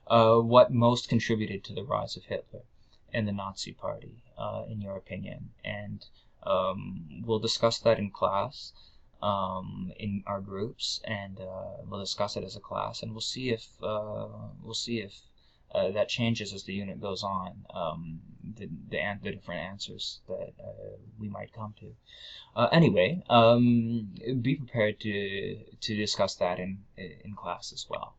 S1: What most contributed to the rise of Hitler and the Nazi Party, in your opinion? And we'll discuss that in class, in our groups, and we'll discuss it as a class, and we'll see if that changes as the unit goes on, the different answers that we might come to. Anyway, be prepared to discuss that in class as well.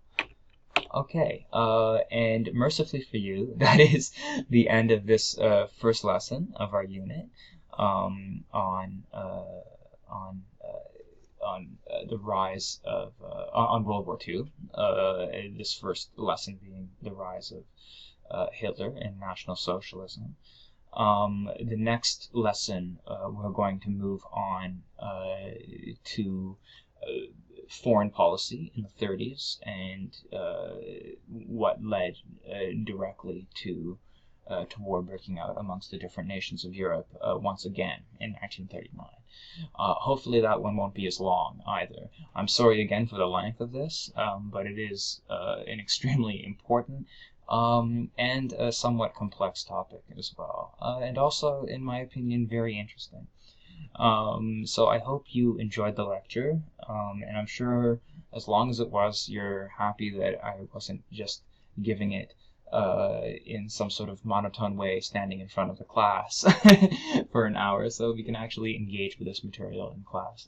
S1: Okay, and mercifully for you, that is the end of this first lesson of our unit on the rise of on World War II. This first lesson being the rise of Hitler and National Socialism. The next lesson, we're going to move on to foreign policy in the 30s and what led directly to to war breaking out amongst the different nations of Europe once again in 1939. Hopefully that one won't be as long either. I'm sorry again for the length of this, but it is an extremely important and a somewhat complex topic as well, and also, in my opinion, very interesting. So I hope you enjoyed the lecture, and I'm sure as long as it was, you're happy that I wasn't just giving it in some sort of monotone way, standing in front of the class for an hour, so we can actually engage with this material in class.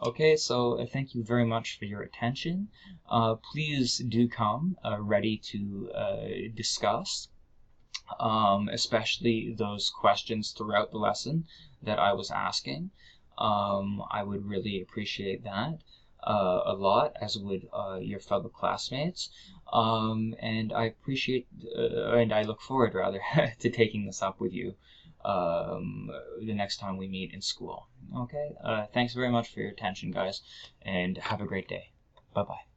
S1: Okay, so thank you very much for your attention. Please do come ready to discuss, especially those questions throughout the lesson that I was asking. I would really appreciate that a lot, as would your fellow classmates. And I appreciate, and I look forward rather, to taking this up with you the next time we meet in school. Okay, thanks very much for your attention, guys, and have a great day. Bye-bye.